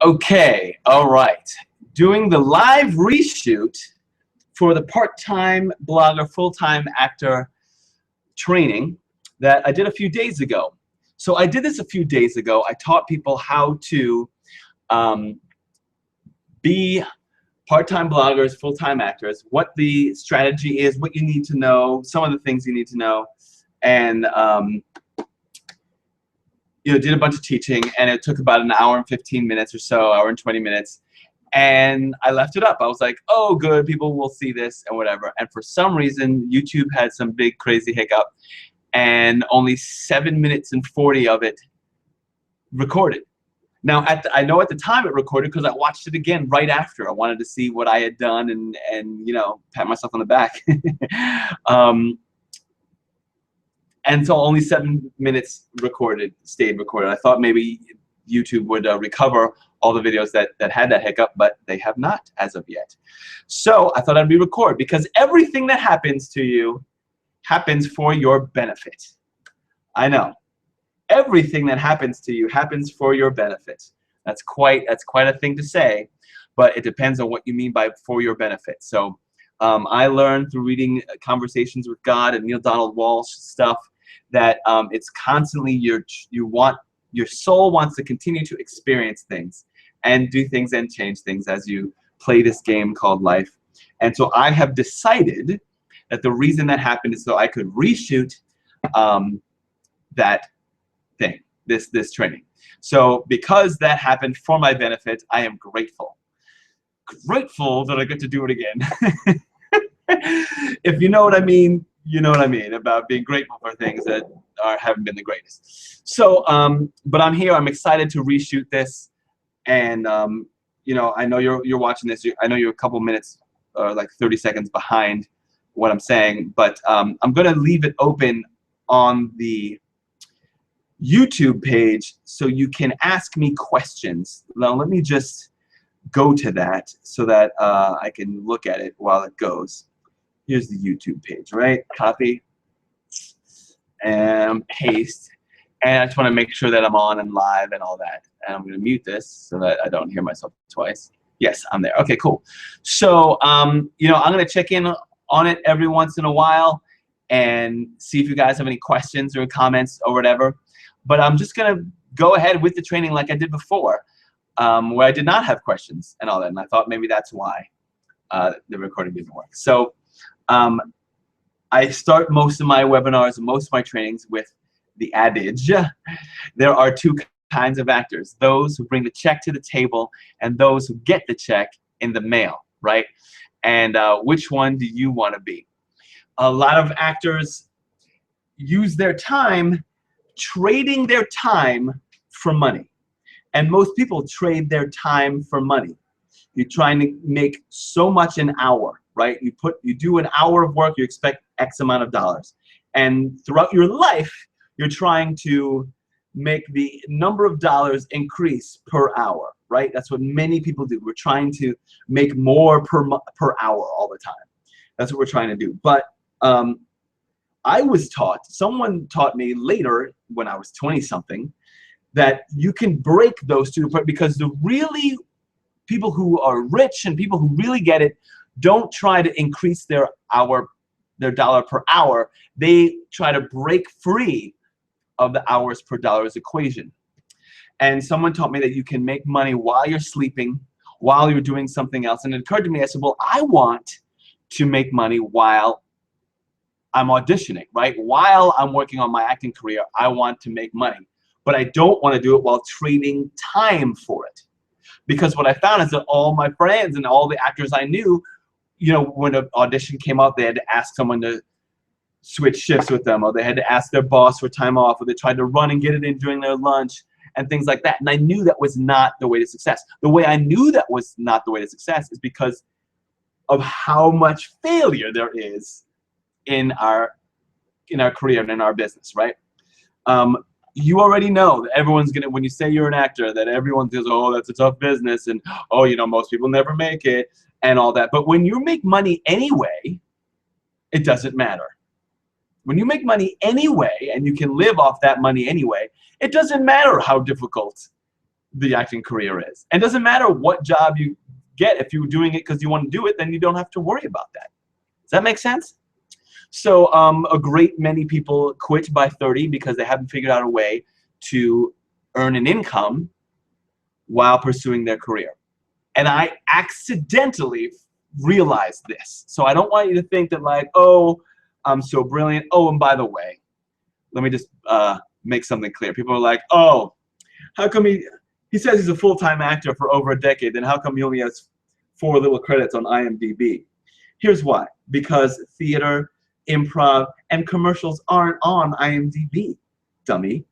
Okay, all right. Doing the live reshoot for the part-time blogger, full-time actor training that I did a few days ago. So I did this a few days ago. I taught people how to be part-time bloggers, full-time actors, what the strategy is, what you need to know, some of the things you need to know, and did a bunch of teaching, and it took about an hour and 15 minutes or so, hour and 20 minutes, and I left it up. I was like, oh, good, people will see this and whatever. And for some reason, YouTube had some big crazy hiccup, and only 7 minutes and 40 of it recorded. Now, I know at the time it recorded because I watched it again right after. I wanted to see what I had done and pat myself on the back. And so only 7 minutes stayed recorded. I thought maybe YouTube would recover all the videos that had that hiccup, but they have not as of yet. So I thought I'd re-record, because everything that happens to you happens for your benefit. I know. Everything that happens to you happens for your benefit. That's quite a thing to say, but it depends on what you mean by for your benefit. So I learned through reading Conversations with God and Neil Donald Walsh stuff that it's constantly your soul wants to continue to experience things and do things and change things as you play this game called life. And so I have decided that the reason that happened is so I could reshoot that thing, this training. So because that happened for my benefit, I am grateful. Grateful that I get to do it again. If you know what I mean, you know what I mean about being grateful for things that haven't been the greatest. So, but I'm here. I'm excited to reshoot this, and I know you're watching this. I know you're a couple minutes, like 30 seconds behind what I'm saying, but I'm going to leave it open on the YouTube page so you can ask me questions. Now, let me just go to that so that I can look at it while it goes. Here's the YouTube page, right? Copy and paste. And I just want to make sure that I'm on and live and all that. And I'm going to mute this so that I don't hear myself twice. Yes, I'm there. Okay, cool. So, I'm going to check in on it every once in a while and see if you guys have any questions or comments or whatever. But I'm just going to go ahead with the training like I did before, where I did not have questions and all that. And I thought maybe that's why the recording didn't work. So I start most of my webinars and most of my trainings with the adage, there are two kinds of actors: those who bring the check to the table and those who get the check in the mail, right? And which one do you want to be? A lot of actors use their time trading their time for money. And most people trade their time for money. You're trying to make so much an hour, right? You do an hour of work, you expect X amount of dollars. And throughout your life, you're trying to make the number of dollars increase per hour, right? That's what many people do. We're trying to make more per hour all the time. That's what we're trying to do. But I was taught, someone taught me later when I was 20-something, that you can break those two apart, because the really people who are rich and people who really get it don't try to increase their dollar per hour. They try to break free of the hours per dollars equation. And someone taught me that you can make money while you're sleeping, while you're doing something else. And it occurred to me, I said, well, I want to make money while I'm auditioning, right? While I'm working on my acting career, I want to make money. But I don't want to do it while trading time for it. Because what I found is that all my friends and all the actors I knew, when an audition came up, they had to ask someone to switch shifts with them, or they had to ask their boss for time off, or they tried to run and get it in during their lunch and things like that. And I knew that was not the way to success. The way I knew that was not the way to success is because of how much failure there is in our career and in our business, right? You already know that everyone's gonna, when you say you're an actor, that everyone says, oh, that's a tough business, and oh, most people never make it, and all that. But when you make money anyway, it doesn't matter. When you make money anyway, and you can live off that money anyway, it doesn't matter how difficult the acting career is. And it doesn't matter what job you get. If you're doing it because you want to do it, then you don't have to worry about that. Does that make sense? So a great many people quit by 30 because they haven't figured out a way to earn an income while pursuing their career. And I accidentally realized this. So I don't want you to think that like, oh, I'm so brilliant. Oh, and by the way, let me just make something clear. People are like, oh, how come he says he's a full-time actor for over a decade, then how come he only has 4 little credits on IMDb? Here's why. Because theater, improv, and commercials aren't on IMDb, dummy.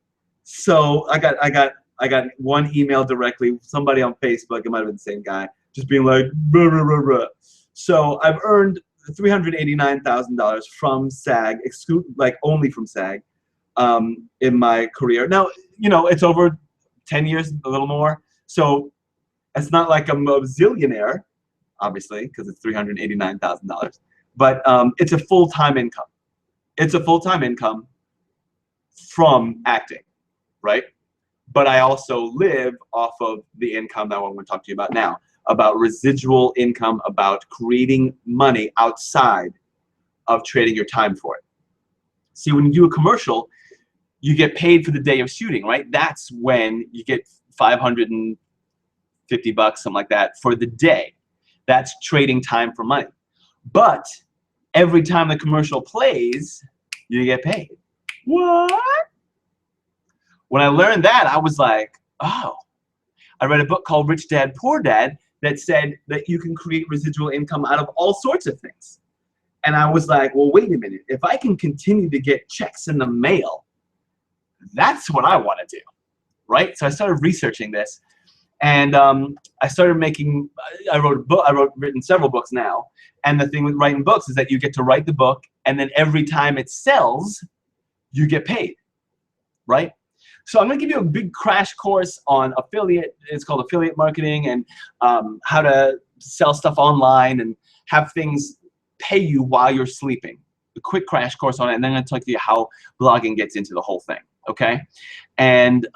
So I got one email directly, somebody on Facebook, it might have been the same guy, just being like, bruh, bruh, bruh, bruh. So I've earned $389,000 from SAG, like only from SAG, in my career. Now, you know, it's over 10 years, a little more. So it's not like I'm a zillionaire, obviously, because it's $389,000. But it's a full-time income. It's a full-time income from acting, right? But I also live off of the income that I'm going to talk to you about now, about residual income, about creating money outside of trading your time for it. See, when you do a commercial, you get paid for the day of shooting, right? That's when you get $550, something like that, for the day. That's trading time for money. But every time the commercial plays, you get paid. What? When I learned that, I was like, oh. I read a book called Rich Dad, Poor Dad that said that you can create residual income out of all sorts of things. And I was like, well, wait a minute. If I can continue to get checks in the mail, that's what I want to do, right? So I started researching this. And I started making, I wrote a book, written several books now. And the thing with writing books is that you get to write the book, and then every time it sells, you get paid, right? So I'm going to give you a big crash course on affiliate. It's called affiliate marketing, and how to sell stuff online and have things pay you while you're sleeping. A quick crash course on it, and then I'm going to talk to you how blogging gets into the whole thing, okay? And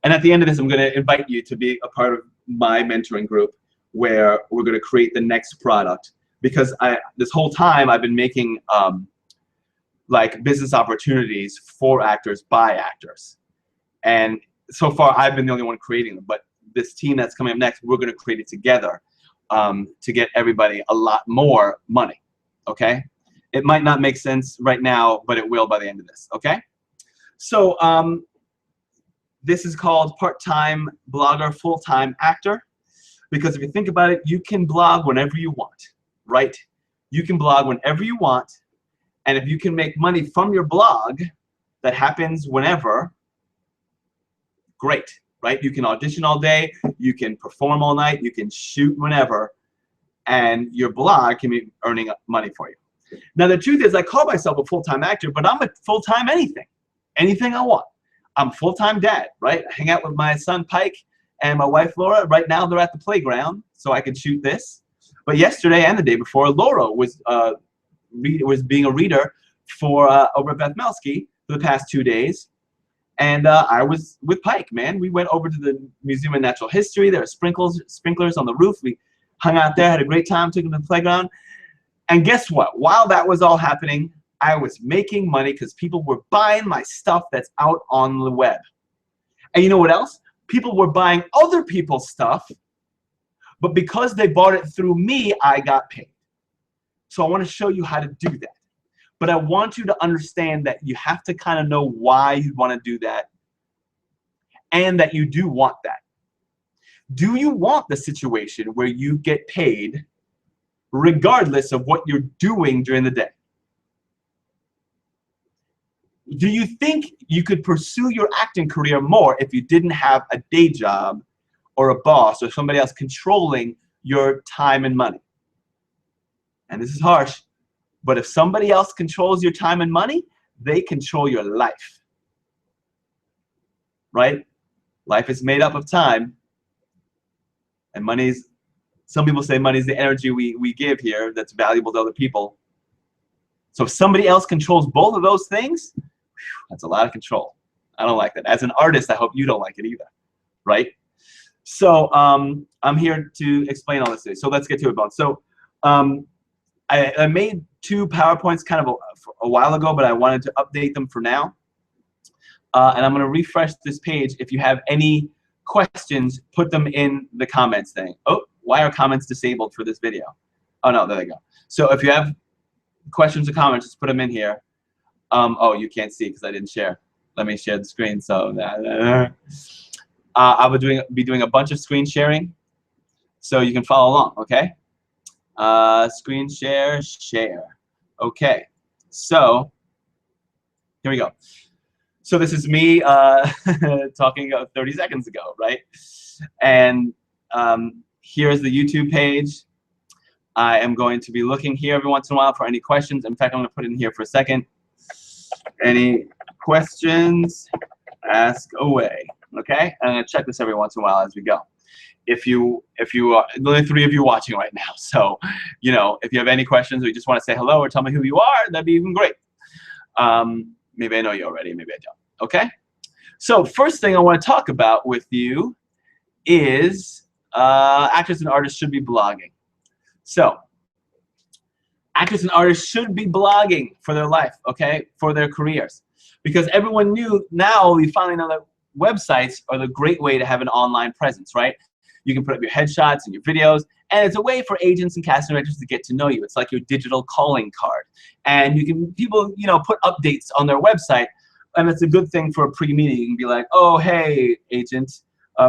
at the end of this, I'm going to invite you to be a part of my mentoring group where we're going to create the next product. Because this whole time I've been making like business opportunities for actors by actors. And so far I've been the only one creating them. But this team that's coming up next, we're going to create it together to get everybody a lot more money, okay? It might not make sense right now, but it will by the end of this, okay? So this is called part-time blogger, full-time actor. Because if you think about it, you can blog whenever you want, right? You can blog whenever you want. And if you can make money from your blog, that happens whenever, great, right? You can audition all day, you can perform all night, you can shoot whenever, and your blog can be earning money for you. Now the truth is, I call myself a full-time actor, but I'm a full-time anything I want. I'm a full-time dad, right? I hang out with my son Pike and my wife Laura. Right now they're at the playground, so I can shoot this. But yesterday and the day before, Laura was being a reader for over at Beth Melsky for the past 2 days. And I was with Pike, man. We went over to the Museum of Natural History. There are sprinklers on the roof. We hung out there, had a great time, took them to the playground. And guess what? While that was all happening, I was making money because people were buying my stuff that's out on the web. And you know what else? People were buying other people's stuff, but because they bought it through me, I got paid. So I want to show you how to do that. But I want you to understand that you have to kind of know why you want to do that and that you do want that. Do you want the situation where you get paid regardless of what you're doing during the day? Do you think you could pursue your acting career more if you didn't have a day job or a boss or somebody else controlling your time and money? And this is harsh, but if somebody else controls your time and money, they control your life, right? Life is made up of time, and money's, some people say money is the energy we give here that's valuable to other people. So if somebody else controls both of those things, that's a lot of control. I don't like that. As an artist, I hope you don't like it either, right? So I'm here to explain all this today. So let's get to it, Bones. So I made 2 PowerPoints kind of a while ago, but I wanted to update them for now. And I'm going to refresh this page. If you have any questions, put them in the comments thing. Oh, why are comments disabled for this video? Oh, no, there they go. So if you have questions or comments, just put them in here. Oh, you can't see because I didn't share. Let me share the screen. So I will be doing a bunch of screen sharing, so you can follow along, okay? Screen share. Okay, so here we go. So this is me talking 30 seconds ago, right? And here's the YouTube page. I am going to be looking here every once in a while for any questions. In fact, I'm going to put it in here for a second. Any questions? Ask away. Okay? I'm going to check this every once in a while as we go. If you are, only 3 of you watching right now, so you know, if you have any questions or you just want to say hello or tell me who you are, that'd be even great. Maybe I know you already, maybe I don't. Okay? So first thing I want to talk about with you is actors and artists should be blogging. So actors and artists should be blogging for their life, okay, for their careers, because everyone knew, now we finally know that websites are the great way to have an online presence, right? You can put up your headshots and your videos, and it's a way for agents and casting directors to get to know you. It's like your digital calling card, and you can, people, you know, put updates on their website, and it's a good thing for a pre-meeting. You can be like, oh, hey, agent,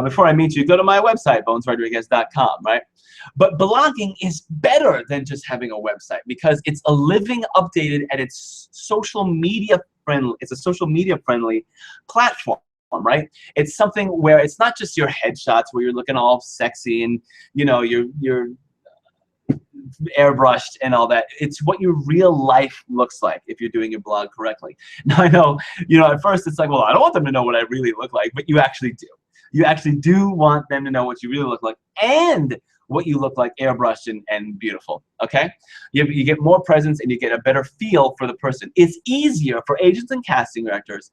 before I meet you, go to my website, bonesrodriguez.com, right? But blogging is better than just having a website, because it's a living, updated, and it's social media friendly. It's a social media friendly platform, right? It's something where it's not just your headshots where you're looking all sexy and, you know, you're airbrushed and all that. It's what your real life looks like if you're doing your blog correctly. Now I know, you know, at first it's like, well, I don't want them to know what I really look like, but you actually do. You actually do want them to know what you really look like, and what you look like airbrushed and beautiful, okay? You get more presence and you get a better feel for the person. It's easier for agents and casting directors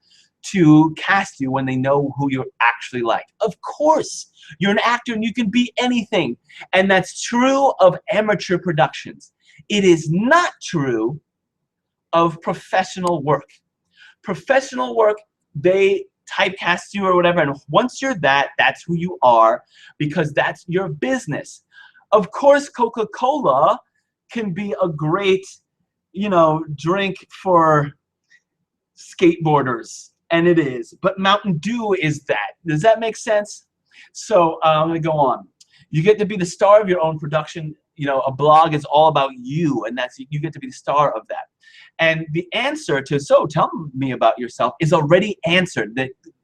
to cast you when they know who you're actually like. Of course, you're an actor and you can be anything, and that's true of amateur productions. It is not true of professional work. Professional work, they typecast you or whatever, and once you're that, that's who you are, because that's your business. Of course, Coca-Cola can be a great, you know, drink for skateboarders, and it is, but Mountain Dew is that. Does that make sense? So I'm gonna go on. You get to be the star of your own production. You know, a blog is all about you, and that's, you get to be the star of that. And the answer to, so tell me about yourself, is already answered.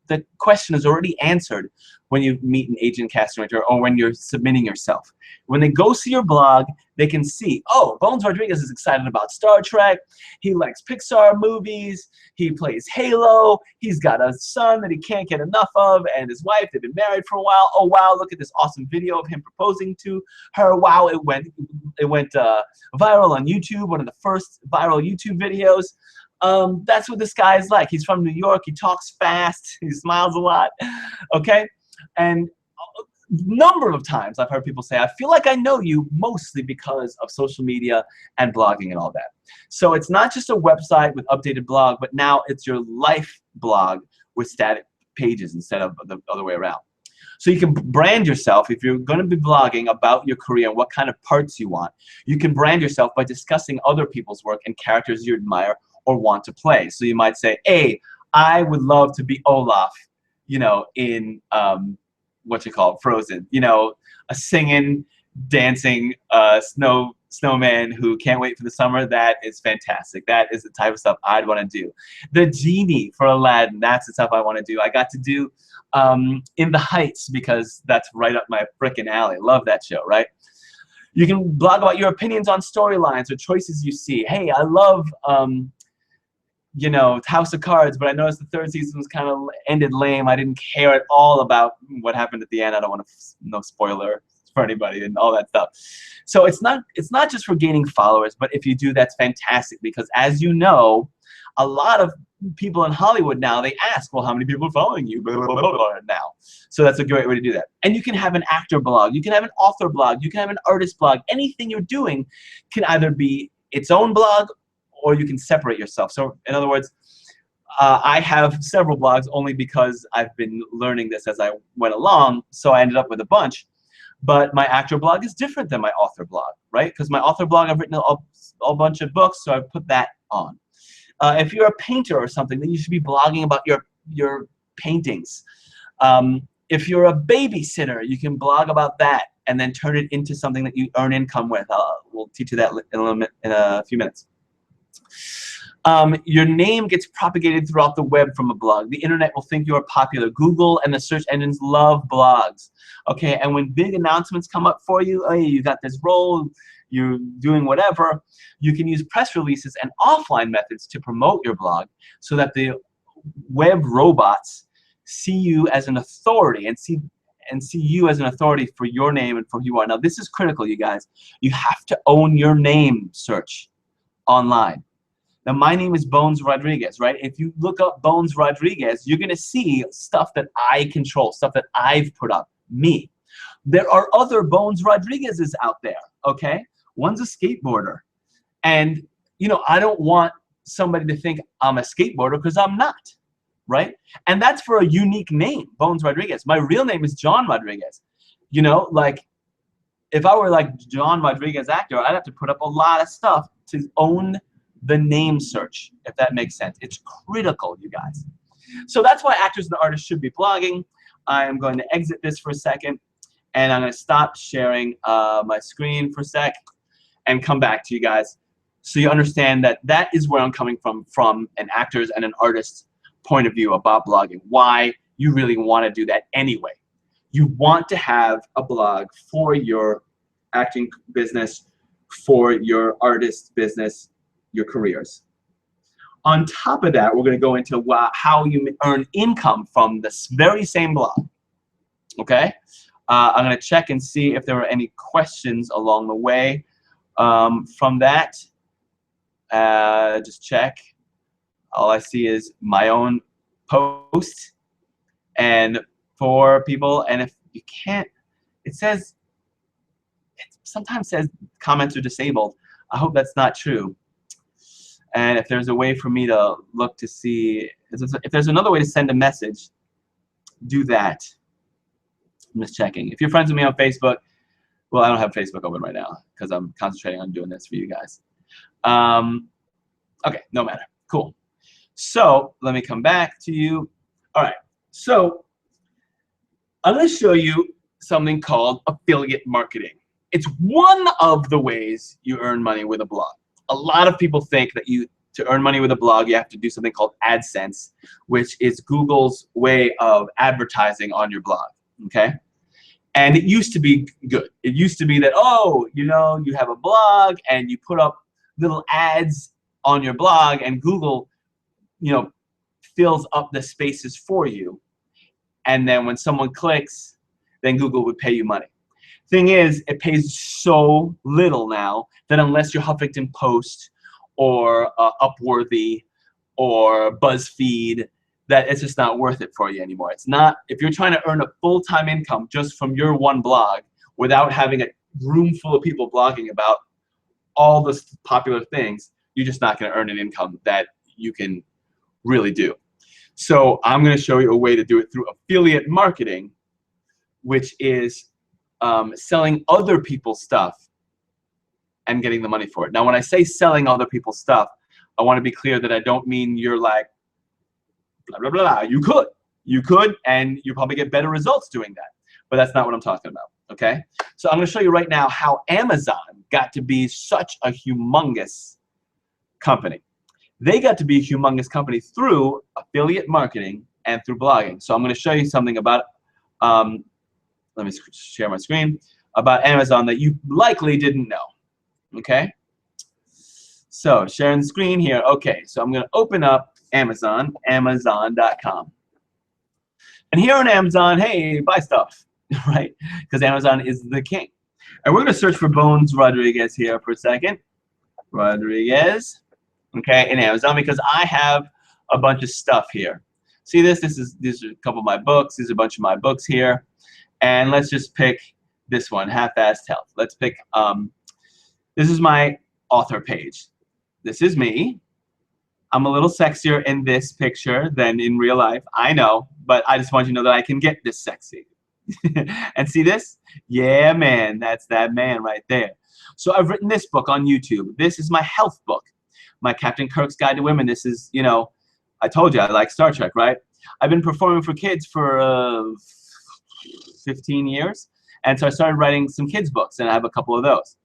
The question is already answered when you meet an agent, casting director, or when you're submitting yourself. When they go see your blog, they can see, oh, Bones Rodriguez is excited about Star Trek. He likes Pixar movies. He plays Halo. He's got a son that he can't get enough of, and his wife, they've been married for a while. Oh, wow, look at this awesome video of him proposing to her. Wow, it went viral on YouTube, one of the first viral YouTube videos. That's what this guy is like. He's from New York. He talks fast. He smiles a lot. Okay? And a number of times I've heard people say, I feel like I know you mostly because of social media and blogging and all that. So it's not just a website with updated blog, but now it's your life blog with static pages instead of the other way around. So you can brand yourself. If you're going to be blogging about your career and what kind of parts you want, you can brand yourself by discussing other people's work and characters you admire or want to play. So you might say, hey, I would love to be Olaf, you know, in what you call it, Frozen, you know, a singing, dancing snowman who can't wait for the summer. That is fantastic. That is the type of stuff I'd want to do. The genie for Aladdin, that's the stuff I want to do. I got to do In the Heights because that's right up my frickin' alley. Love that show, right? You can blog about your opinions on storylines or choices you see. Hey, I love you know, House of Cards, but I noticed the 3rd season was kind of ended lame. I didn't care at all about what happened at the end. I don't want to, no spoiler for anybody and all that stuff. So it's not just for gaining followers, but if you do, that's fantastic, because as you know, a lot of people in Hollywood now, they ask, well, how many people are following you? Blah, blah, blah, blah, blah, now. So that's a great way to do that. And you can have an actor blog. You can have an author blog. You can have an artist blog. Anything you're doing can either be its own blog or you can separate yourself. So in other words, I have several blogs only because I've been learning this as I went along, so I ended up with a bunch. But my actor blog is different than my author blog, right? Because my author blog, I've written a bunch of books, so I've put that on. If you're a painter or something, then you should be blogging about your paintings. If you're a babysitter, you can blog about that and then turn it into something that you earn income with. We'll teach you that in a few minutes. Your name gets propagated throughout the web from a blog. The internet will think you are popular. Google and the search engines love blogs. Okay, and when big announcements come up for you, hey, you got this role, you're doing whatever, you can use press releases and offline methods to promote your blog so that the web robots see you as an authority and see you as an authority for your name and for who you are. Now, this is critical, you guys. You have to own your name search online. Now, my name is Bones Rodriguez, right? If you look up Bones Rodriguez, you're going to see stuff that I control, stuff that I've put up, me. There are other Bones Rodriguez's out there, okay? One's a skateboarder. And, you know, I don't want somebody to think I'm a skateboarder because I'm not, right? And that's for a unique name, Bones Rodriguez. My real name is John Rodriguez. You know, like, if I were like John Rodriguez actor, I'd have to put up a lot of stuff to own the name search, if that makes sense. It's critical, you guys. So that's why actors and artists should be blogging. I am going to exit this for a second, and I'm going to stop sharing my screen for a sec and come back to you guys so you understand that that is where I'm coming from an actor's and an artist's point of view about blogging, why you really want to do that anyway. You want to have a blog for your acting business, for your artist business, your careers. On top of that, we're going to go into how you earn income from this very same blog. Okay? I'm going to check and see if there were any questions along the way from that. Just check. All I see is my own post and for people. And if you can't, it sometimes says comments are disabled. I hope that's not true. And if there's a way for me to look to see, if there's another way to send a message, do that. I'm just checking. If you're friends with me on Facebook, well, I don't have Facebook open right now because I'm concentrating on doing this for you guys. Okay, no matter. Cool. So let me come back to you. All right. So I'm going to show you something called affiliate marketing. It's one of the ways you earn money with a blog. A lot of people think that to earn money with a blog, you have to do something called AdSense, which is Google's way of advertising on your blog, okay? And it used to be good. It used to be that, oh, you know, you have a blog and you put up little ads on your blog and Google, you know, fills up the spaces for you. And then when someone clicks, then Google would pay you money. Thing is, it pays so little now that unless you're Huffington Post or Upworthy or BuzzFeed, that it's just not worth it for you anymore. It's not, if you're trying to earn a full-time income just from your one blog without having a room full of people blogging about all the popular things, you're just not going to earn an income that you can really do. So I'm going to show you a way to do it through affiliate marketing, which is selling other people's stuff and getting the money for it. Now, when I say selling other people's stuff, I want to be clear that I don't mean you're like, blah, blah, blah, blah. You could, and you probably get better results doing that. But that's not what I'm talking about, okay? So I'm going to show you right now how Amazon got to be such a humongous company. They got to be a humongous company through affiliate marketing and through blogging. So I'm going to show you something about let me share my screen, about Amazon that you likely didn't know, okay? So sharing the screen here. Okay, so I'm going to open up Amazon, Amazon.com. And here on Amazon, hey, buy stuff, right? Because Amazon is the king. And we're going to search for Bones Rodriguez here for a second. Rodriguez, okay, in Amazon, because I have a bunch of stuff here. See this? These are a couple of my books. These are a bunch of my books here. And let's just pick this one, Half-Assed Health. Let's pick, this is my author page. This is me. I'm a little sexier in this picture than in real life. I know, but I just want you to know that I can get this sexy. And see this? Yeah, man, that's that man right there. So I've written this book on YouTube. This is my health book, my Captain Kirk's Guide to Women. This is, you know, I told you I like Star Trek, right? I've been performing for kids for 15 years. And so I started writing some kids books, and I have a couple of those.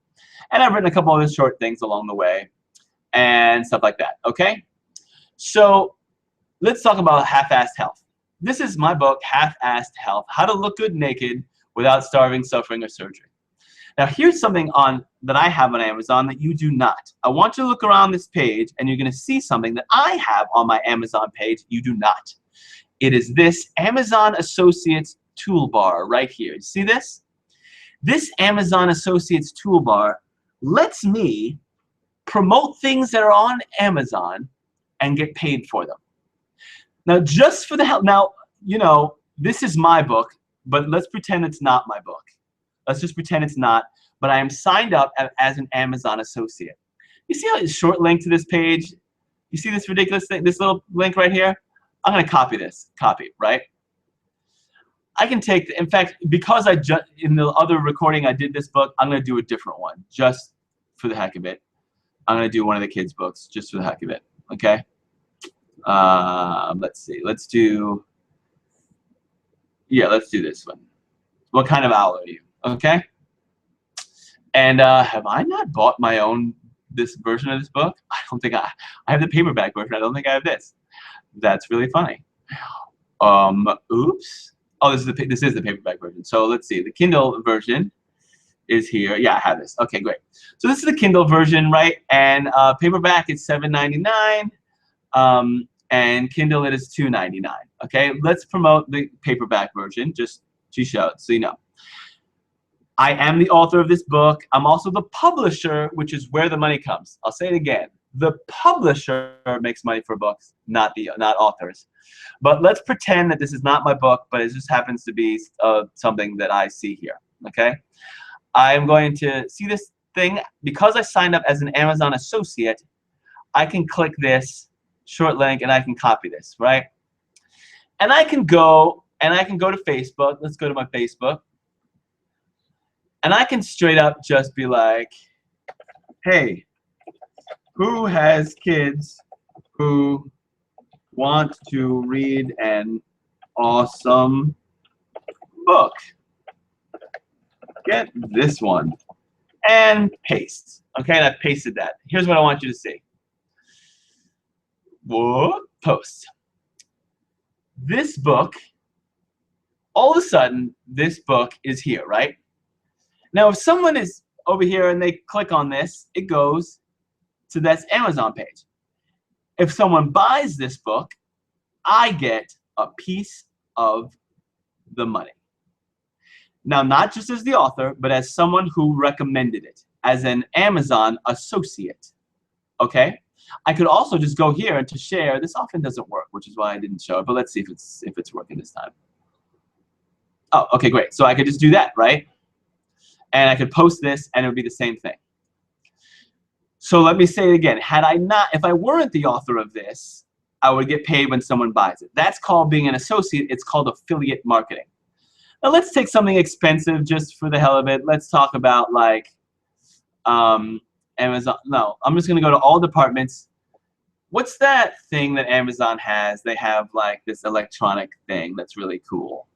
And I've written a couple other short things along the way and stuff like that, okay? So let's talk about Half-Assed Health. This is my book, Half-Assed Health, How to Look Good Naked Without Starving, Suffering, or Surgery. Now here's something that I have on Amazon that you do not. I want you to look around this page, and you're gonna see something that I have on my Amazon page you do not. It is this Amazon Associates toolbar right here. You see this? This Amazon Associates toolbar lets me promote things that are on Amazon and get paid for them. Now, just for the help, now, you know, this is my book, but let's pretend it's not my book. Let's just pretend it's not, but I am signed up as an Amazon associate. You see how it's short link to this page? You see this ridiculous thing, this little link right here? I'm gonna copy this, right? I can take, in fact, because in the other recording I did this book, I'm gonna do a different one, just for the heck of it. I'm gonna do one of the kids' books, just for the heck of it, okay? Let's see, let's do this one. What kind of owl are you, okay? And have I not bought my own, this version of this book? I don't think I have the paperback version. I don't think I have this. That's really funny. Oops. Oh, this is the paperback version. So let's see. The Kindle version is here. Yeah, I have this. Okay, great. So this is the Kindle version, right? And paperback is $7.99. And Kindle it is $2.99. Okay, let's promote the paperback version just to show it, so you know. I am the author of this book. I'm also the publisher, which is where the money comes. I'll say it again. The publisher makes money for books, not authors. But let's pretend that this is not my book, but it just happens to be something that I see here, okay? I'm going to see this thing. Because I signed up as an Amazon associate, I can click this short link and I can copy this, right? And I can go to Facebook. Let's go to my Facebook. And I can straight up just be like, hey, who has kids who want to read an awesome book? Get this one. And paste. Okay, and I've pasted that. Here's what I want you to see. Whoa, post. This book, all of a sudden, this book is here, right? Now, if someone is over here and they click on this, it goes to this Amazon page. If someone buys this book, I get a piece of the money. Now, not just as the author, but as someone who recommended it, as an Amazon associate, okay? I could also just go here and to share. This often doesn't work, which is why I didn't show it, but let's see if it's working this time. Oh, okay, great. So I could just do that, right? And I could post this, and it would be the same thing. So let me say it again. If I weren't the author of this, I would get paid when someone buys it. That's called being an associate. It's called affiliate marketing. Now let's take something expensive just for the hell of it. Let's talk about like Amazon. No, I'm just gonna go to all departments. What's that thing that Amazon has? They have like this electronic thing that's really cool.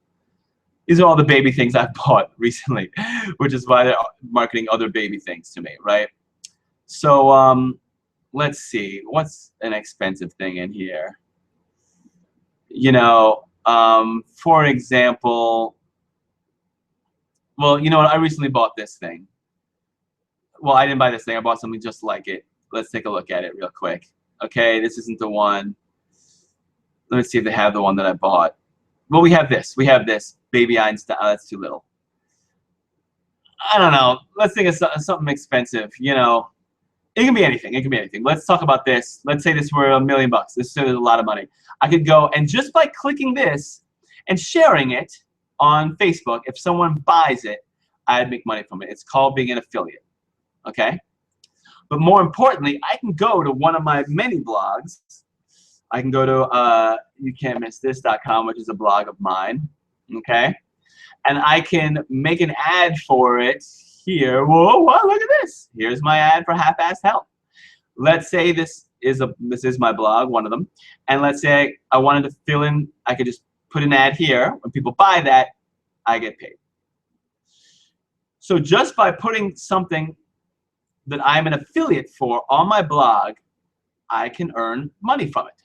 These are all the baby things I've bought recently, which is why they're marketing other baby things to me, right? So let's see, what's an expensive thing in here? You know, for example, well, you know what, I recently bought this thing. Well, I didn't buy this thing, I bought something just like it. Let's take a look at it real quick. Okay, this isn't the one. Let me see if they have the one that I bought. Well, we have this, Baby Einstein. Oh, that's too little. I don't know, let's think of something expensive, you know. It can be anything. It can be anything. Let's talk about this. Let's say this were $1 million. This is a lot of money. I could go and just by clicking this and sharing it on Facebook, if someone buys it, I'd make money from it. It's called being an affiliate. Okay? But more importantly, I can go to one of my many blogs. I can go to youcan'tmissthis.com, which is a blog of mine. Okay? And I can make an ad for it here. Whoa, look at this. Here's my ad for Half-Assed Help. Let's say this is my blog, one of them. And let's say I wanted to fill in, I could just put an ad here. When people buy that, I get paid. So just by putting something that I'm an affiliate for on my blog, I can earn money from it.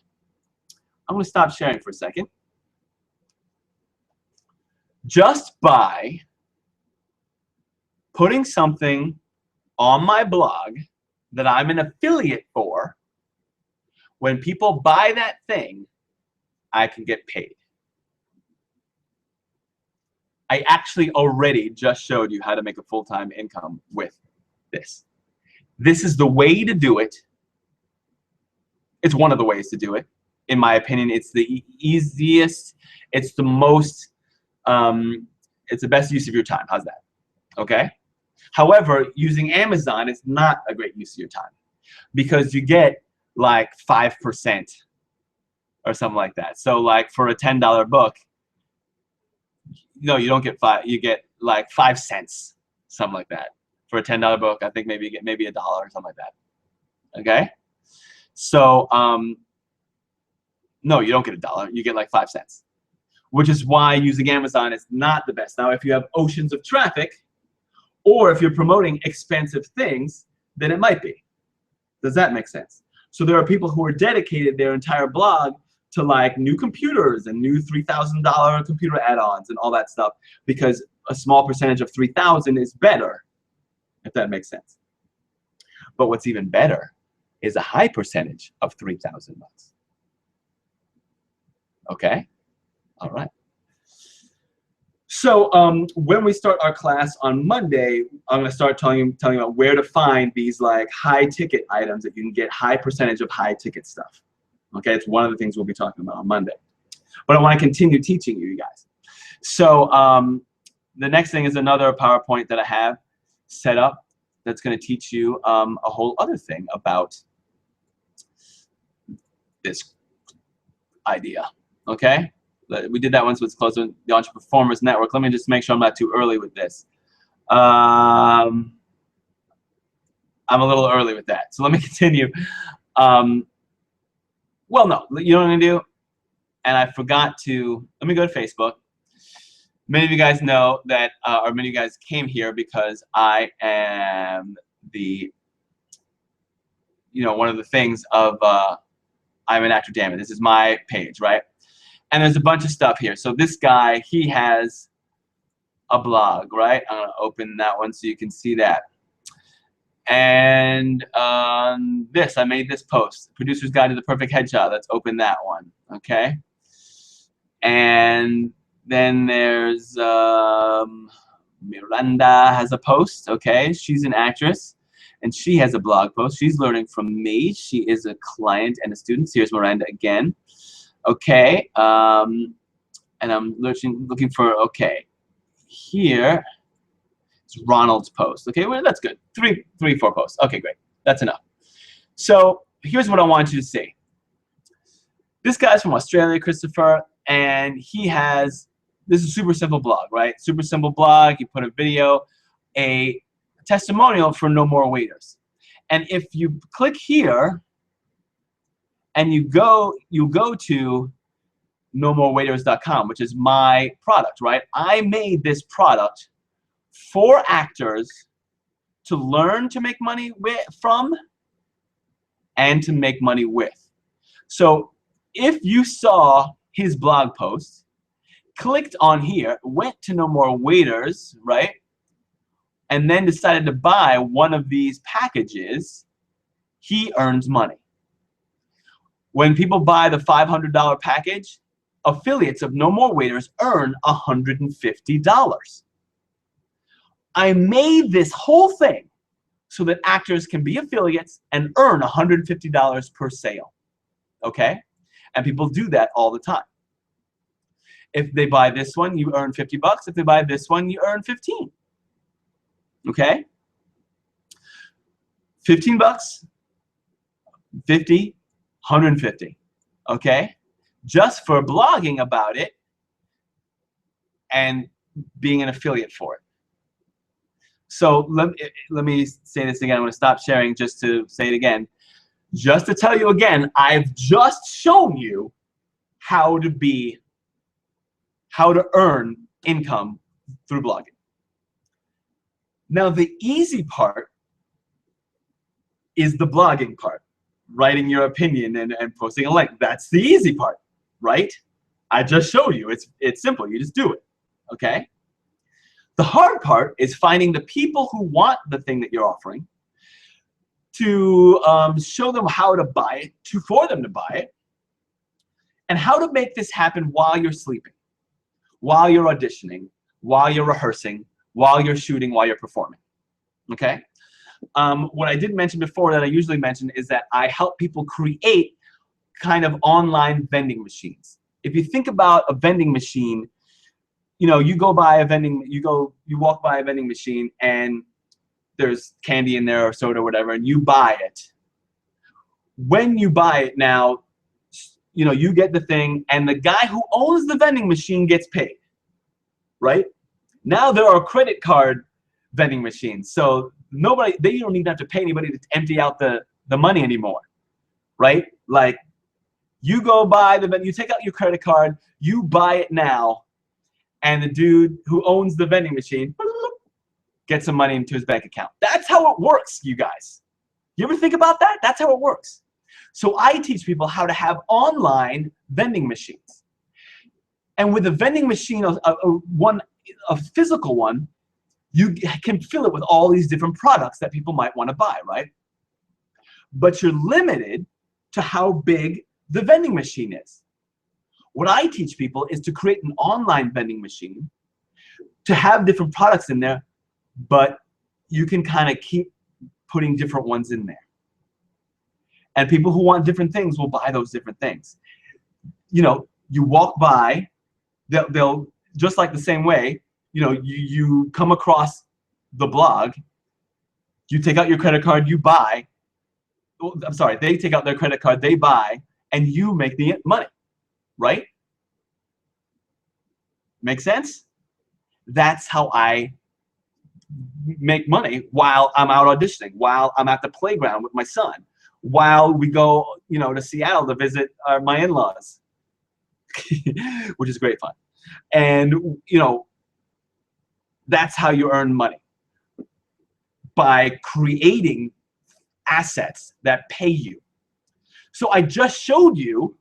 I'm going to stop sharing for a second. Just by putting something on my blog that I'm an affiliate for, when people buy that thing, I can get paid. I actually already just showed you how to make a full-time income with this. This is the way to do it. It's one of the ways to do it. In my opinion, it's the easiest. It's the most, it's the best use of your time. How's that? Okay? However, using Amazon is not a great use of your time because you get like 5% or something like that. So like for a $10 book, no, you don't get 5, you get like 5 cents, something like that. For a $10 book, I think maybe you get maybe $1 or something like that. Okay? So, no, you don't get $1, you get like 5 cents. Which is why using Amazon is not the best. Now, if you have oceans of traffic, or if you're promoting expensive things, then it might be. Does that make sense? So there are people who are dedicated their entire blog to like new computers and new $3,000 computer add-ons and all that stuff because a small percentage of 3,000 is better, if that makes sense. But what's even better is a high percentage of 3,000 bucks. Okay? All right. So when we start our class on Monday, I'm going to start telling you about where to find these like high ticket items that you can get high percentage of high ticket stuff. Okay, it's one of the things we'll be talking about on Monday. But I want to continue teaching you guys. So the next thing is another PowerPoint that I have set up that's going to teach you a whole other thing about this idea. Okay? We did that once with close to the Entreperformers Network. Let me just make sure I'm not too early with this. I'm a little early with that. So let me continue. Well, no, you know what I'm going to do? And I forgot to, let me go to Facebook. Many of you guys know that, or many of you guys came here because I am the, one of the things of, I'm an actor, damn it. This is my page, right? And there's a bunch of stuff here. So this guy, he has a blog, right? I'm going to open that one so you can see that. And this, I made this post, Producer's Guide to the Perfect Headshot. Let's open that one, okay? And then there's Miranda has a post, okay? She's an actress, and she has a blog post. She's learning from me. She is a client and a student. Here's Miranda again. Okay, and I'm looking for, okay, here is Ronald's post. Okay, well, that's good. Three, 4 posts. Okay, great. That's enough. So here's what I want you to see. This guy's from Australia, Christopher, and he has, this is a super simple blog, right? Super simple blog. He put a video, a testimonial for No More Waiters. And if you click here, and you go to nomorewaiters.com, which is my product, right? I made this product for actors to learn to make money from and to make money with. So if you saw his blog post, clicked on here, went to No More Waiters, right? And then decided to buy one of these packages, he earns money. When people buy the $500 package, affiliates of No More Waiters earn $150. I made this whole thing so that actors can be affiliates and earn $150 per sale, okay? And people do that all the time. If they buy this one, you earn 50 bucks. If they buy this one, you earn 15, okay? 15 bucks, 50, 150, okay? Just for blogging about it and being an affiliate for it. So let me say this again. I'm going to stop sharing just to say it again. Just to tell you again, I've just shown you how to earn income through blogging. Now, the easy part is the blogging part, writing your opinion and posting a link. That's the easy part, right? I just showed you. It's simple. You just do it, okay? The hard part is finding the people who want the thing that you're offering, to show them how to buy it, for them to buy it, and how to make this happen while you're sleeping, while you're auditioning, while you're rehearsing, while you're shooting, while you're performing, okay? What I did mention before that I usually mention is that I help people create kind of online vending machines. If you think about a vending machine, you know, you walk by a vending machine and there's candy in there or soda or whatever, and you buy it. When you buy it now, you know, you get the thing, and the guy who owns the vending machine gets paid, right? Now there are credit card vending machines, so they don't even have to pay anybody to empty out the money anymore, right? Like, you go buy you take out your credit card, you buy it now, and the dude who owns the vending machine gets some money into his bank account. That's how it works, you guys. You ever think about that? That's how it works. So I teach people how to have online vending machines. And with a vending machine, a physical one, you can fill it with all these different products that people might want to buy, right? But you're limited to how big the vending machine is. What I teach people is to create an online vending machine, to have different products in there, but you can kind of keep putting different ones in there. And people who want different things will buy those different things. You know, you walk by, they'll just like the same way, you know, you come across the blog, you take out your credit card, you buy, I'm sorry, they take out their credit card, they buy, and you make the money, right? Make sense? That's how I make money while I'm out auditioning, while I'm at the playground with my son, while we go, you know, to Seattle to visit my in-laws, which is great fun. And, you know, that's how you earn money, by creating assets that pay you. So I just showed you,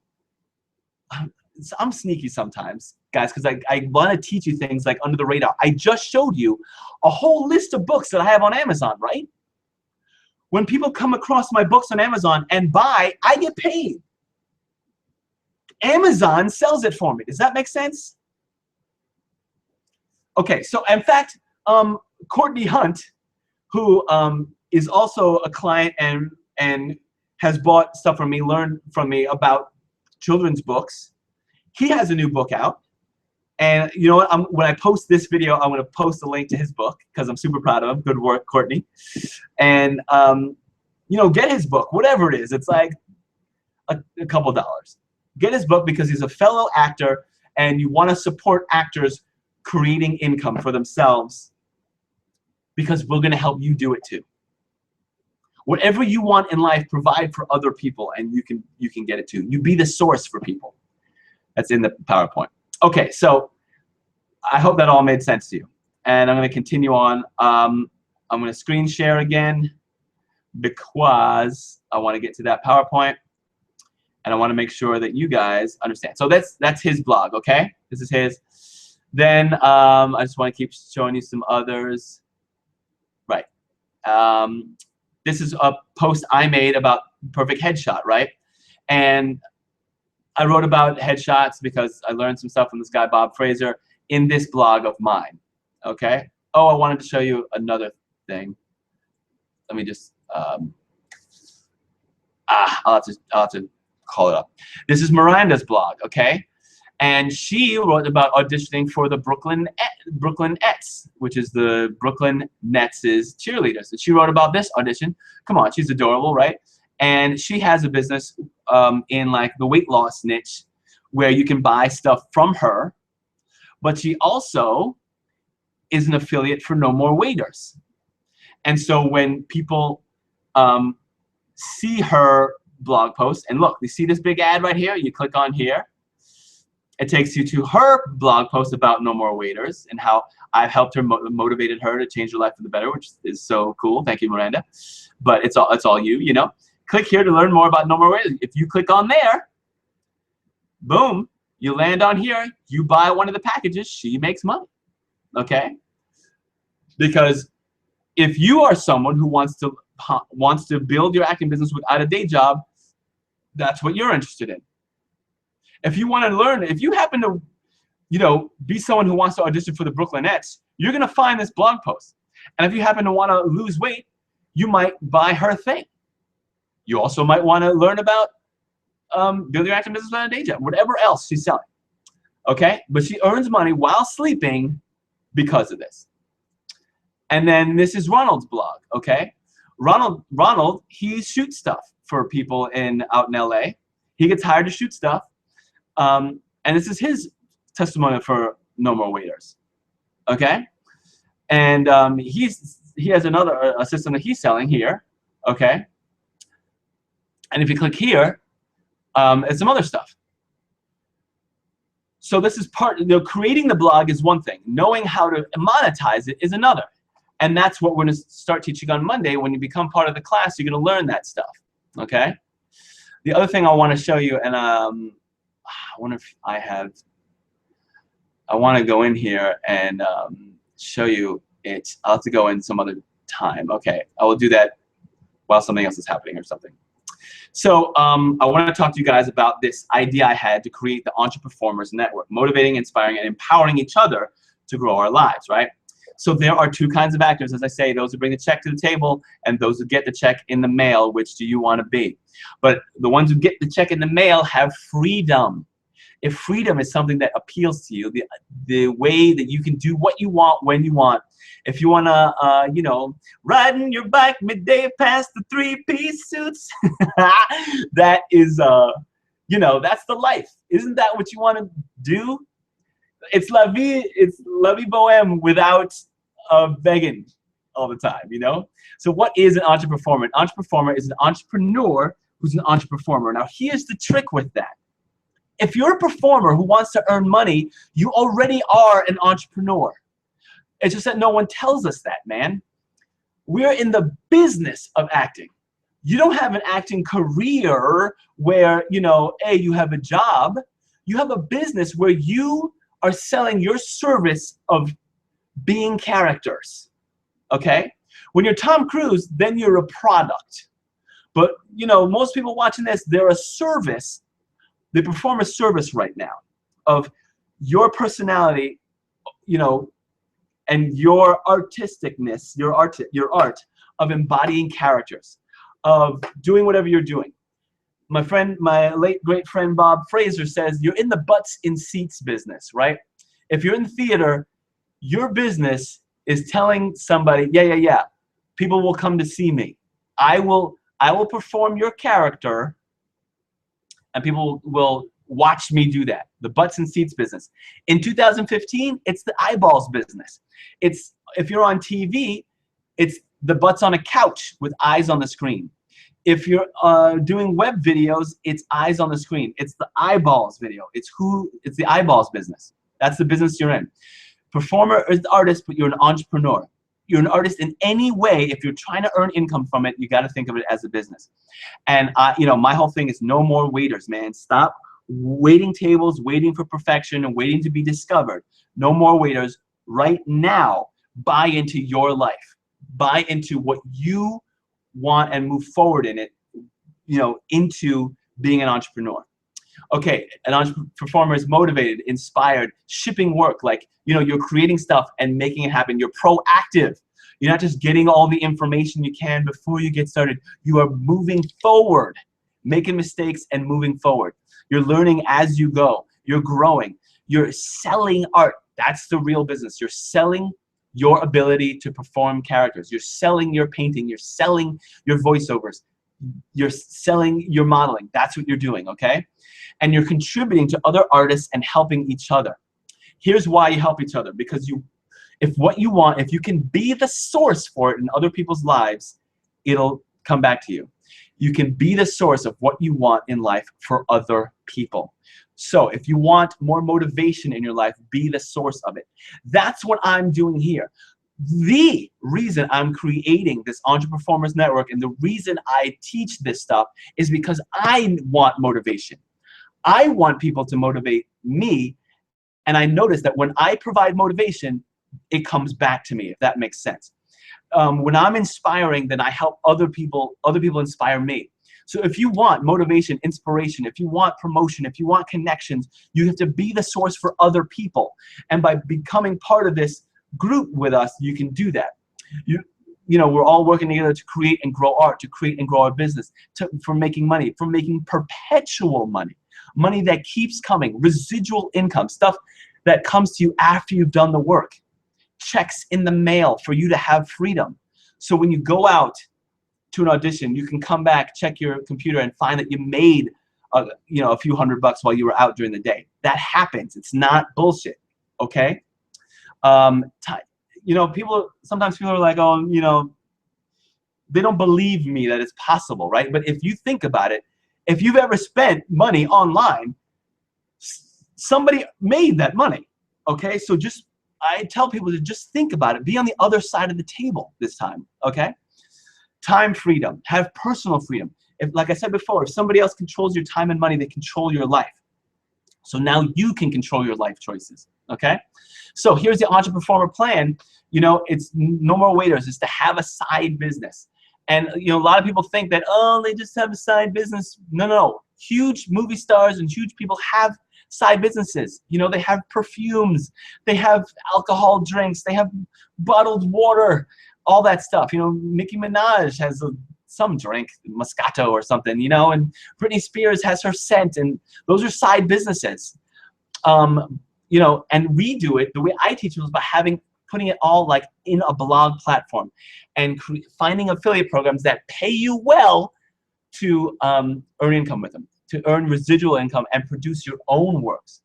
I'm sneaky sometimes, guys, because I want to teach you things like under the radar. I just showed you a whole list of books that I have on Amazon, right? When people come across my books on Amazon and buy, I get paid. Amazon sells it for me. Does that make sense? Okay, so in fact, Courtney Hunt, who is also a client and has bought stuff from me, learned from me about children's books, he has a new book out. And you know what? When I post this video, I'm going to post a link to his book because I'm super proud of him. Good work, Courtney. And you know, get his book, whatever it is. It's like a couple dollars. Get his book because he's a fellow actor, and you want to support actors creating income for themselves, because we're going to help you do it too. Whatever you want in life, provide for other people, and you can get it too. You be the source for people. That's in the PowerPoint. Okay, so I hope that all made sense to you. And I'm going to continue on. I'm going to screen share again because I want to get to that PowerPoint, and I want to make sure that you guys understand. So that's his blog, okay? This is his. Then I just want to keep showing you some others. Right. This is a post I made about perfect headshot, right? And I wrote about headshots because I learned some stuff from this guy, Bob Fraser, in this blog of mine, okay? Oh, I wanted to show you another thing. let me just, I'll have to call it up. This is Miranda's blog, okay? And she wrote about auditioning for the Brooklyn Nets, which is the Brooklyn Nets' cheerleaders. And she wrote about this audition. Come on, she's adorable, right? And she has a business in like the weight loss niche where you can buy stuff from her. But she also is an affiliate for No More Waiters. And so when people see her blog post, and look, you see this big ad right here? You click on here. It takes you to her blog post about No More Waiters and how I've helped her, motivated her to change her life for the better, which is so cool. Thank you, Miranda. But it's all you, you know. Click here to learn more about No More Waiters. If you click on there, boom, you land on here. You buy one of the packages, she makes money. Okay? Because if you are someone who wants to build your acting business without a day job, that's what you're interested in. If you want to learn, if you happen to, you know, be someone who wants to audition for the Brooklyn Nets, you're going to find this blog post. And if you happen to want to lose weight, you might buy her thing. You also might want to learn about building your acting business without a day job, whatever else she's selling. Okay? But she earns money while sleeping because of this. And then this is Ronald's blog, okay? Ronald, he shoots stuff for people out in LA. He gets hired to shoot stuff. And this is his testimonial for No More Waiters, okay? And he has another system that he's selling here, okay? And if you click here, it's some other stuff. So this is creating the blog is one thing. Knowing how to monetize it is another. And that's what we're going to start teaching on Monday. When you become part of the class, you're going to learn that stuff, okay? The other thing I want to show you, and I wonder if I want to go in here and show you it. I'll have to go in some other time. Okay, I will do that while something else is happening or something. So I want to talk to you guys about this idea I had to create the Entreperformers Network, motivating, inspiring, and empowering each other to grow our lives, right? So there are two kinds of actors, as I say, those who bring the check to the table and those who get the check in the mail. Which do you want to be? But the ones who get the check in the mail have freedom. If freedom is something that appeals to you, the way that you can do what you want when you want. If you want to, you know, riding your bike midday past the three-piece suits, that is, you know, that's the life. Isn't that what you want to do? It's la vie boheme without begging all the time, you know? So what is an entreperformer? An entreperformer is an entrepreneur who's an entreperformer. Now, here's the trick with that. If you're a performer who wants to earn money, you already are an entrepreneur. It's just that no one tells us that, man. We're in the business of acting. You don't have an acting career where, you know, hey, you have a job. You have a business where you are selling your service of being characters, okay? When you're Tom Cruise, then you're a product. But, you know, most people watching this, they're a service. They perform a service right now of your personality, you know, and your artisticness, your art of embodying characters, of doing whatever you're doing. My late great friend Bob Fraser says you're in the butts in seats business, right? If you're in theater, your business is telling somebody, yeah, people will come to see me. I will perform your character, and people will watch me do that. The butts and seats business. In 2015, it's the eyeballs business. It's, if you're on TV, it's the butts on a couch with eyes on the screen. If you're doing web videos, it's eyes on the screen. It's the eyeballs video. It's the eyeballs business. That's the business you're in. Performer is the artist, but you're an entrepreneur. You're an artist in any way. If you're trying to earn income from it, you got to think of it as a business. And you know, my whole thing is no more waiters, man. Stop waiting tables, waiting for perfection, and waiting to be discovered. No more waiters. Right now, buy into your life. Buy into what you want and move forward in it, you know, into being an entrepreneur. Okay, an entrepreneur is motivated, inspired, shipping work, like, you know, you're creating stuff and making it happen. You're proactive. You're not just getting all the information you can before you get started. You are moving forward, making mistakes and moving forward. You're learning as you go. You're growing. You're selling art. That's the real business. You're selling your ability to perform characters. You're selling your painting. You're selling your voiceovers. You're selling your modeling. That's what you're doing, okay? And you're contributing to other artists and helping each other. Here's why you help each other. Because if what you want, if you can be the source for it in other people's lives, it'll come back to you. You can be the source of what you want in life for other people. So if you want more motivation in your life, be the source of it. That's what I'm doing here. The reason I'm creating this Entreperformers Network and the reason I teach this stuff is because I want motivation. I want people to motivate me, and I notice that when I provide motivation, it comes back to me, if that makes sense. When I'm inspiring, then I help other people inspire me. So if you want motivation, inspiration, if you want promotion, if you want connections, you have to be the source for other people. And by becoming part of this group with us, you can do that. You know, we're all working together to create and grow art, to create and grow our business, for making money, for making perpetual money, money that keeps coming, residual income, stuff that comes to you after you've done the work. Checks in the mail for you to have freedom. So when you go out to an audition, you can come back, check your computer, and find that you made a few $100 while you were out during the day. That happens. It's not bullshit. Okay. Sometimes people are like, oh, they don't believe me that it's possible, right? But if you think about it, if you've ever spent money online, somebody made that money. Okay. So I tell people to just think about it. Be on the other side of the table this time, okay? Time freedom. Have personal freedom. Like I said before, if somebody else controls your time and money, they control your life. So now you can control your life choices, okay? So here's the Entreperformer plan. It's no more waiters. It's to have a side business. And, a lot of people think that, oh, they just have a side business. No. Huge movie stars and huge people have side businesses. They have perfumes, they have alcohol drinks, they have bottled water, all that stuff. Nicki Minaj has some drink, Moscato or something, and Britney Spears has her scent, and those are side businesses. And we do it, the way I teach it is by putting it all like in a blog platform and finding affiliate programs that pay you well to earn income with them, to earn residual income and produce your own works.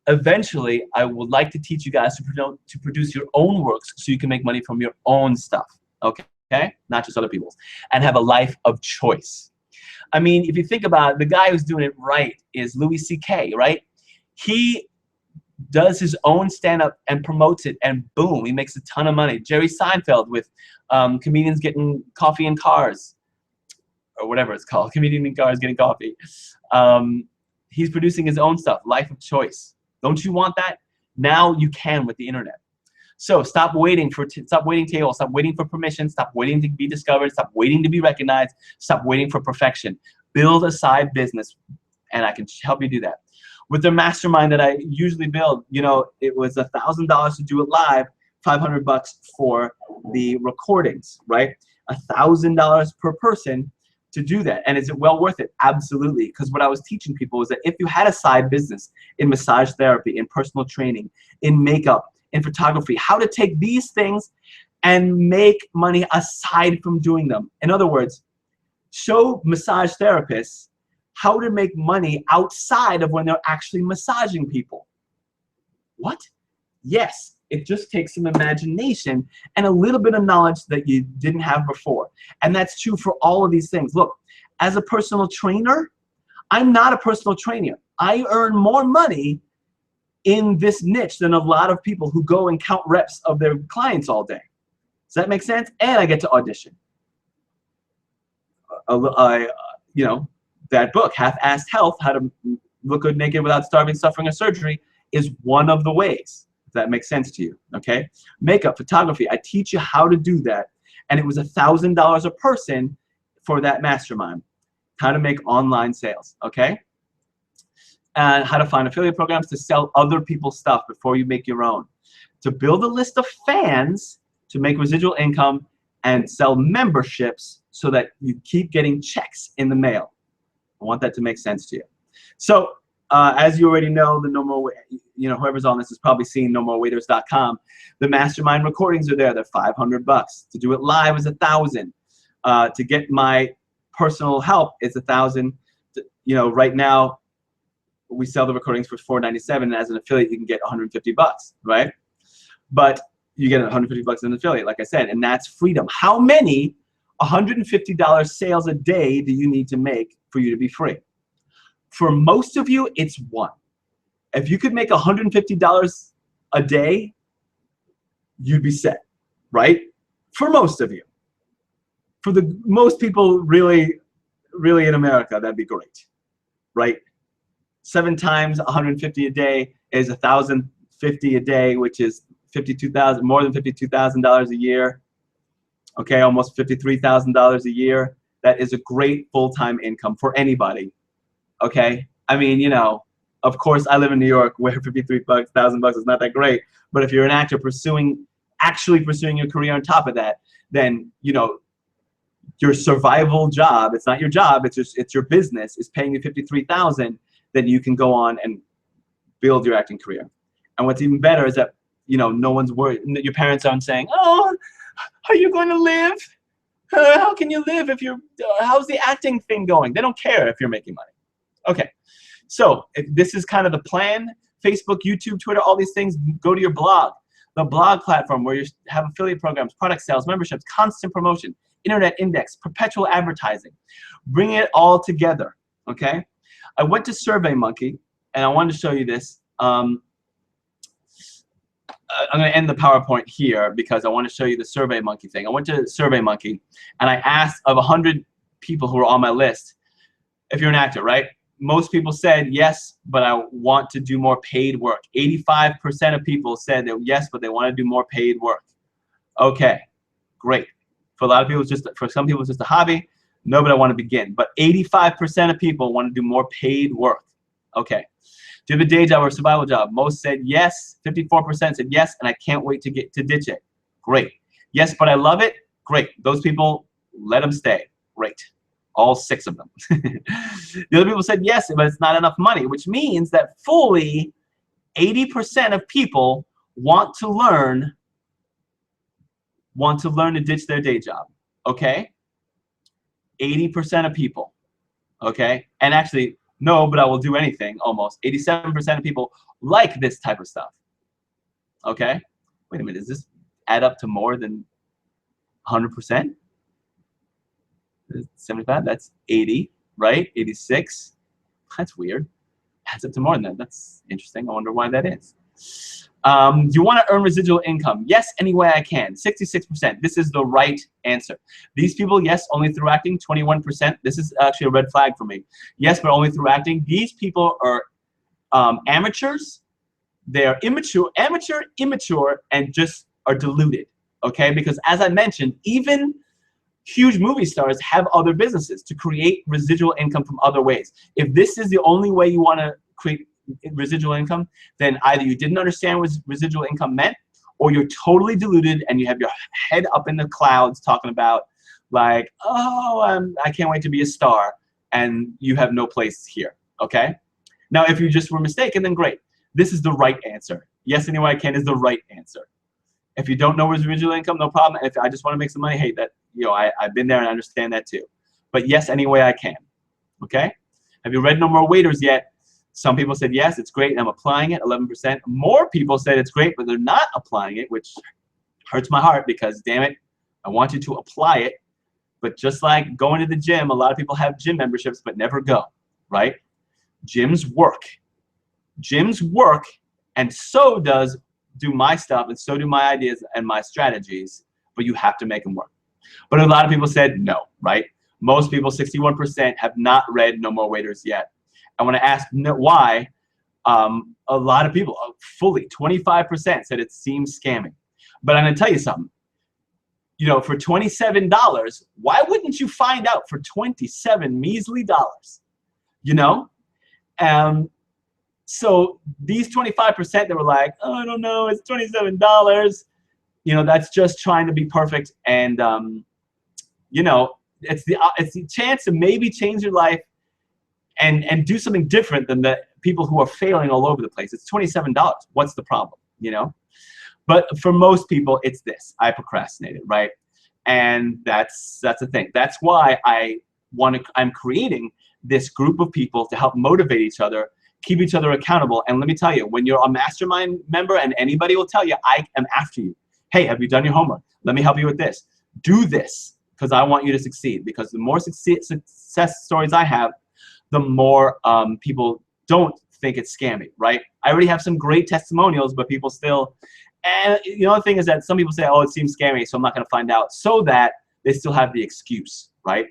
Eventually, I would like to teach you guys to produce your own works so you can make money from your own stuff, okay? Not just other people's, and have a life of choice. I mean, if you think about it, the guy who's doing it right is Louis C.K., right? He does his own stand-up and promotes it, and boom, he makes a ton of money. Jerry Seinfeld with comedians getting coffee in cars, or whatever it's called, comedian in cars getting coffee. He's producing his own stuff, life of choice. Don't you want that? Now you can with the internet. So stop waiting tables, stop waiting for permission, stop waiting to be discovered, stop waiting to be recognized, stop waiting for perfection. Build a side business, and I can help you do that. With the mastermind that I usually build, it was $1,000 to do it live, $500 for the recordings, right? $1,000 per person to do that. And is it well worth it? Absolutely. Because what I was teaching people is that if you had a side business in massage therapy, in personal training, in makeup, in photography, how to take these things and make money aside from doing them. In other words, show massage therapists how to make money outside of when they're actually massaging people. What? Yes. It just takes some imagination and a little bit of knowledge that you didn't have before. And that's true for all of these things. Look, as a personal trainer, I'm not a personal trainer. I earn more money in this niche than a lot of people who go and count reps of their clients all day. Does that make sense? And I get to audition. That book, Half-Assed Health, How to Look Good Naked Without Starving, Suffering, or Surgery, is one of the ways. If that makes sense to you, okay? Makeup, photography, I teach you how to do that. And it was $1,000 a person for that mastermind. How to make online sales, okay? And how to find affiliate programs to sell other people's stuff before you make your own. To build a list of fans to make residual income and sell memberships so that you keep getting checks in the mail. I want that to make sense to you. So as you already know, the whoever's on this has probably seen nomorewaiters.com. The mastermind recordings are there. They're $500. To do it live is $1,000. To get my personal help, it's $1,000. Right now we sell the recordings for $497, and as an affiliate you can get $150, right? But you get $150 as an affiliate, like I said, and that's freedom. How many $150 sales a day do you need to make for you to be free? For most of you, it's one. If you could make $150 a day, you'd be set, right? For most of you. For the most people really in America, that'd be great, right? 7 times 150 a day is $1,050 a day, which is more than $52,000 a year. Okay, almost $53,000 a year. That is a great full-time income for anybody. Okay, I mean, of course, I live in New York, where $1,000 is not that great. But if you're an actor actually pursuing your career on top of that, then your survival job, it's not your job, it's your business, is paying you $53,000. Then you can go on and build your acting career. And what's even better is that no one's worried. Your parents aren't saying, "Oh, are you going to live? How can you live if you're? How's the acting thing going?" They don't care if you're making money. Okay, so if this is kind of the plan. Facebook, YouTube, Twitter, all these things. Go to your blog, the blog platform where you have affiliate programs, product sales, memberships, constant promotion, internet index, perpetual advertising. Bring it all together. Okay, I went to SurveyMonkey, and I wanted to show you this. I'm going to end the PowerPoint here because I want to show you the SurveyMonkey thing. I went to SurveyMonkey, and I asked of 100 people who were on my list, if you're an actor, right? Most people said yes, but I want to do more paid work. 85% of people said that yes, but they want to do more paid work. Okay, great. For a lot of people, for some people, it's just a hobby. No, but I want to begin. But 85% of people want to do more paid work. Okay. Do you have a day job or a survival job? Most said yes. 54% said yes, and I can't wait to ditch it. Great. Yes, but I love it. Great. Those people, let them stay. Great. All 6 of them. The other people said yes, but it's not enough money, which means that fully 80% of people want to learn to ditch their day job. Okay? 80% of people. Okay? And actually, no, but I will do anything, almost. 87% of people like this type of stuff. Okay? Wait a minute, does this add up to more than 100%? 75, that's 80, right? 86, that's weird. Adds up to more than that. That's interesting. I wonder why that is. Do you want to earn residual income? Yes, any way I can. 66%. This is the right answer. These people, yes, only through acting. 21%. This is actually a red flag for me. Yes, but only through acting. These people are amateurs. They are immature, and just are deluded. Okay, because as I mentioned, even huge movie stars have other businesses to create residual income from other ways. If this is the only way you want to create residual income, then either you didn't understand what residual income meant, or you're totally deluded and you have your head up in the clouds talking about like, oh, I can't wait to be a star, and you have no place here. Okay? Now, if you just were mistaken, then great. This is the right answer. Yes, any way I can is the right answer. If you don't know residual income, no problem. If I just want to make some money, hey, that I've been there and I understand that too. But yes, any way I can. Okay? Have you read No More Waiters yet? Some people said yes, it's great, and I'm applying it. 11%. More people said it's great, but they're not applying it, which hurts my heart because, damn it, I want you to apply it. But just like going to the gym, a lot of people have gym memberships but never go, right? Gyms work. Gyms work, and so do my stuff, and so do my ideas and my strategies, but you have to make them work. But a lot of people said no, right? Most people, 61%, have not read No More Waiters yet. I want to ask why. A lot of people, fully 25%, said it seems scammy. But I'm going to tell you something. For $27, why wouldn't you find out for 27 measly dollars? So these 25% that were like, oh, I don't know, it's $27. you know, that's just trying to be perfect. And you know, it's the chance to maybe change your life and do something different than the people who are failing all over the place. It's $27. What's the problem, you know? But for most people, it's this. I procrastinated, right? And that's the thing. That's why I'm creating this group of people to help motivate each other, keep each other accountable. And let me tell you, when you're a mastermind member, and anybody will tell you, I am after you. Hey, have you done your homework? Let me help you with this. Do this, because I want you to succeed. Because the more success stories I have, the more people don't think it's scammy, right? I already have some great testimonials, but people still, and the other thing is that some people say, oh, it seems scammy, so I'm not gonna find out, so that they still have the excuse, right?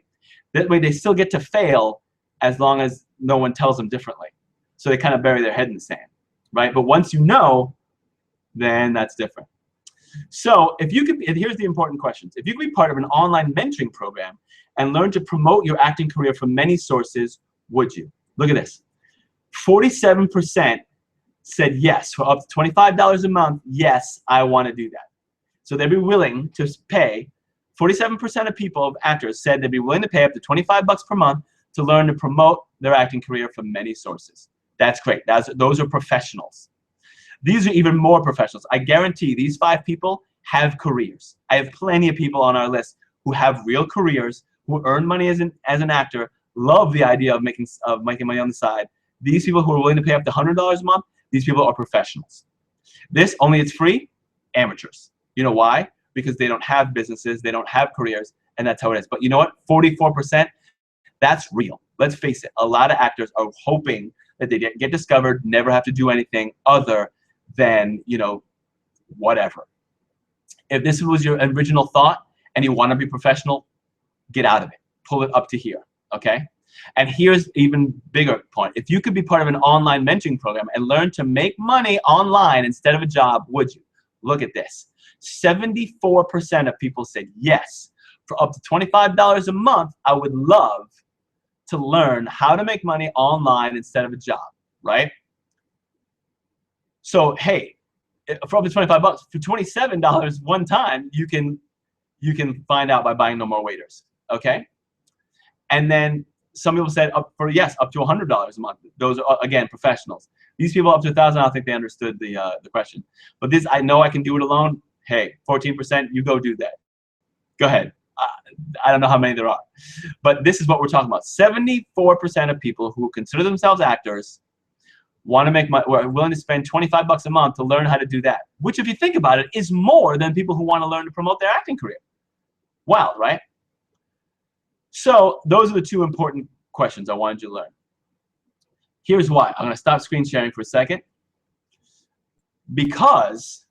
That way they still get to fail as long as no one tells them differently. So they kind of bury their head in the sand, right? But once you know, then that's different. So if you could, here's the important questions. If you could be part of an online mentoring program and learn to promote your acting career from many sources, would you? Look at this. 47% said yes, for up to $25 a month, yes, I want to do that. So they'd be willing to pay, 47% of people, of actors, said they'd be willing to pay up to $25 per month to learn to promote their acting career from many sources. That's great. Those are professionals. These are even more professionals. I guarantee these 5 people have careers. I have plenty of people on our list who have real careers, who earn money as an actor, love the idea of making money on the side. These people who are willing to pay up to $100 a month, these people are professionals. This, only it's free, amateurs. You know why? Because they don't have businesses, they don't have careers, and that's how it is. But you know what? 44%, that's real. Let's face it, a lot of actors are hoping that they get discovered, never have to do anything other than, you know, whatever. If this was your original thought and you want to be professional, get out of it. Pull it up to here, okay? And here's even bigger point. If you could be part of an online mentoring program and learn to make money online instead of a job, would you? Look at this. 74% of people said yes. For up to $25 a month, I would love to learn how to make money online instead of a job, right? So, hey, for up to $25, for $27 one time, you can find out by buying No More Waiters, okay? And then some people said up to $100 a month. Those are, again, professionals. These people up to 1,000, I don't think they understood the question. But this, I know I can do it alone. Hey, 14%, you go do that. Go ahead. I don't know how many there are. But this is what we're talking about. 74% of people who consider themselves actors want to make money, are willing to spend $25 a month to learn how to do that. Which, if you think about it, is more than people who want to learn to promote their acting career. Wow, right? So those are the 2 important questions I wanted you to learn. Here's why. I'm going to stop screen sharing for a second. Because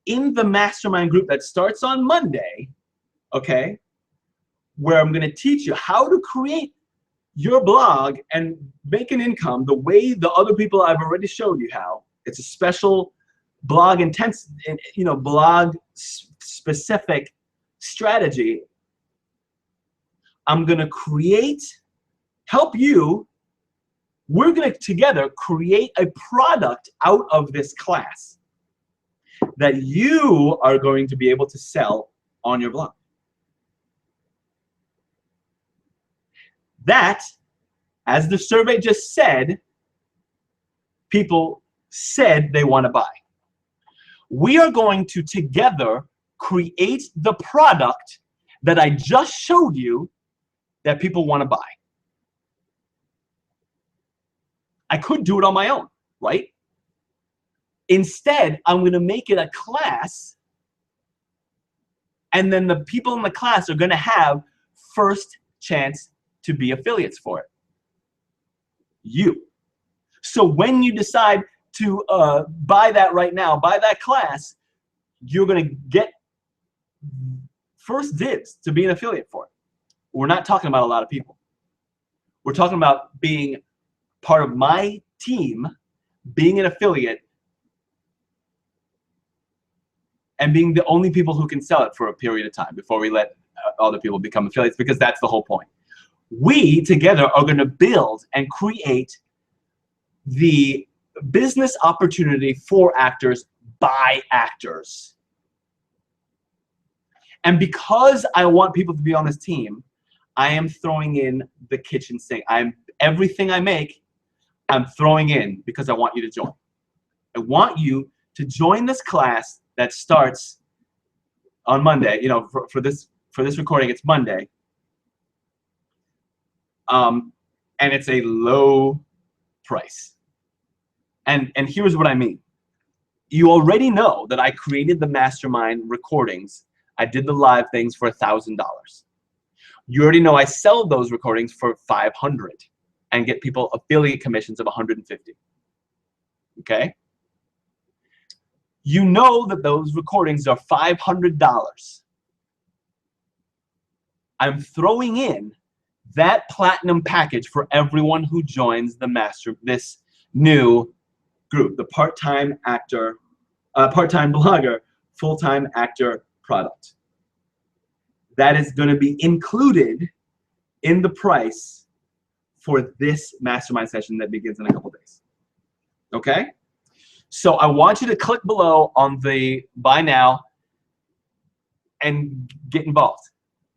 in the mastermind group that starts on Monday, okay, where I'm going to teach you how to create your blog and make an income the way the other people I've already showed you how. It's a special blog blog specific strategy. I'm going to help you. We're going to together create a product out of this class that you are going to be able to sell on your blog. That, as the survey just said, people said they want to buy. We are going to together create the product that I just showed you that people want to buy. I could do it on my own, right? Instead, I'm going to make it a class, and then the people in the class are going to have first chance to be affiliates for it. You. So when you decide to buy that right now, buy that class, you're going to get first dibs to be an affiliate for it. We're not talking about a lot of people. We're talking about being part of my team, being an affiliate, and being the only people who can sell it for a period of time before we let other people become affiliates, because that's the whole point. We together are going to build and create the business opportunity for actors by actors. And because I want people to be on this team, I am throwing in the kitchen sink. Everything I make, I'm throwing in because I want you to join. I want you to join this class that starts on Monday. You know, for this recording, it's Monday. And it's a low price. And here's what I mean. You already know that I created the mastermind recordings. I did the live things for $1,000. You already know I sell those recordings for $500 and get people affiliate commissions of $150. Okay? You know that those recordings are $500. I'm throwing in that platinum package for everyone who joins this new group, the part-time blogger, full-time actor product. That is going to be included in the price for this mastermind session that begins in a couple days. Okay? So I want you to click below on the buy now and get involved.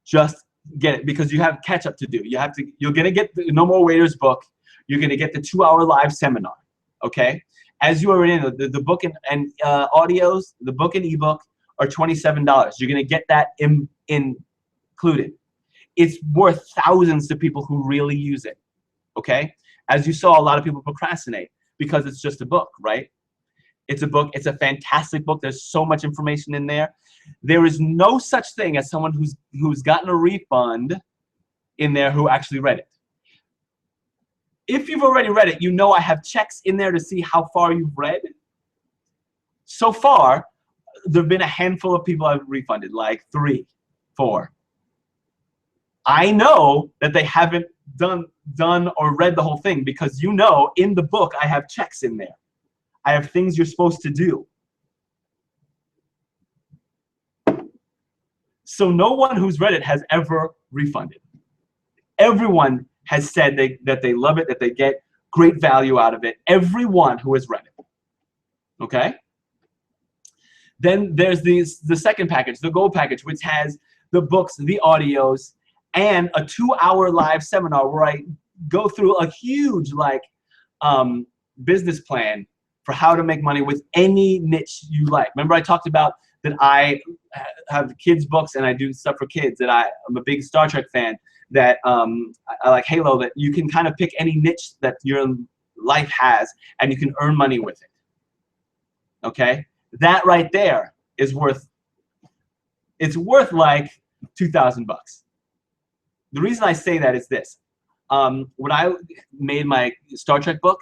Just get it, because you have catch up to do. You're going to get the No More Waiters book. You're going to get the 2-hour live seminar. Okay? As you are in the book and audios, the book and ebook are $27. You're going to get that included. It's worth thousands to people who really use it. Okay? As you saw, a lot of people procrastinate because it's just a book, right? It's a book. It's a fantastic book. There's so much information in there. There is no such thing as someone who's gotten a refund in there who actually read it. If you've already read it, you know I have checks in there to see how far you've read. So far, there have been a handful of people I've refunded, like 3, 4. I know that they haven't done or read the whole thing, because you know in the book I have checks in there. I have things you're supposed to do. So no one who's read it has ever refunded. Everyone has said that they love it, that they get great value out of it. Everyone who has read it. Okay? Then there's the second package, the gold package, which has the books, the audios, and a 2-hour live seminar where I go through a huge business plan for how to make money with any niche you like. Remember I talked about that I have kids books and I do stuff for kids, that I'm a big Star Trek fan, that I like Halo, that you can kind of pick any niche that your life has and you can earn money with it. Okay? That right there is worth like $2,000 bucks. The reason I say that is this. When I made my Star Trek book,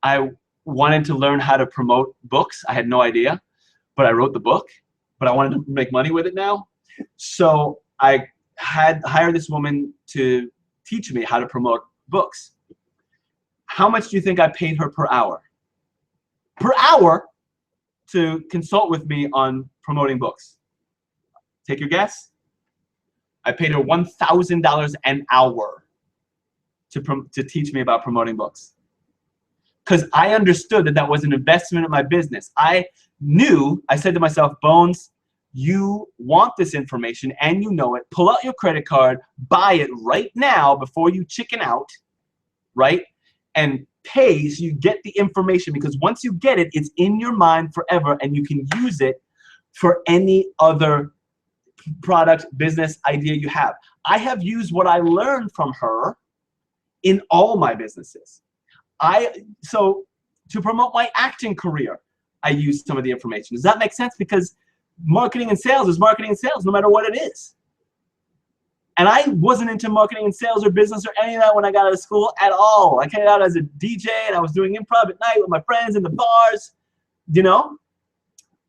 I wanted to learn how to promote books. I had no idea, but I wrote the book, but I wanted to make money with it now. So I had hired this woman to teach me how to promote books. How much do you think I paid her per hour? Per hour to consult with me on promoting books. Take your guess. I paid her $1,000 an hour to teach me about promoting books. Because I understood that that was an investment in my business. I said to myself, Bones, you want this information and you know it. Pull out your credit card, buy it right now before you chicken out, right? And pay so you get the information, because once you get it, it's in your mind forever and you can use it for any other product, business idea you have. I have used what I learned from her in all my businesses. So to promote my acting career, I used some of the information. Does that make sense? Because marketing and sales is marketing and sales no matter what it is. And I wasn't into marketing and sales or business or any of that when I got out of school at all. I came out as a DJ and I was doing improv at night with my friends in the bars, you know?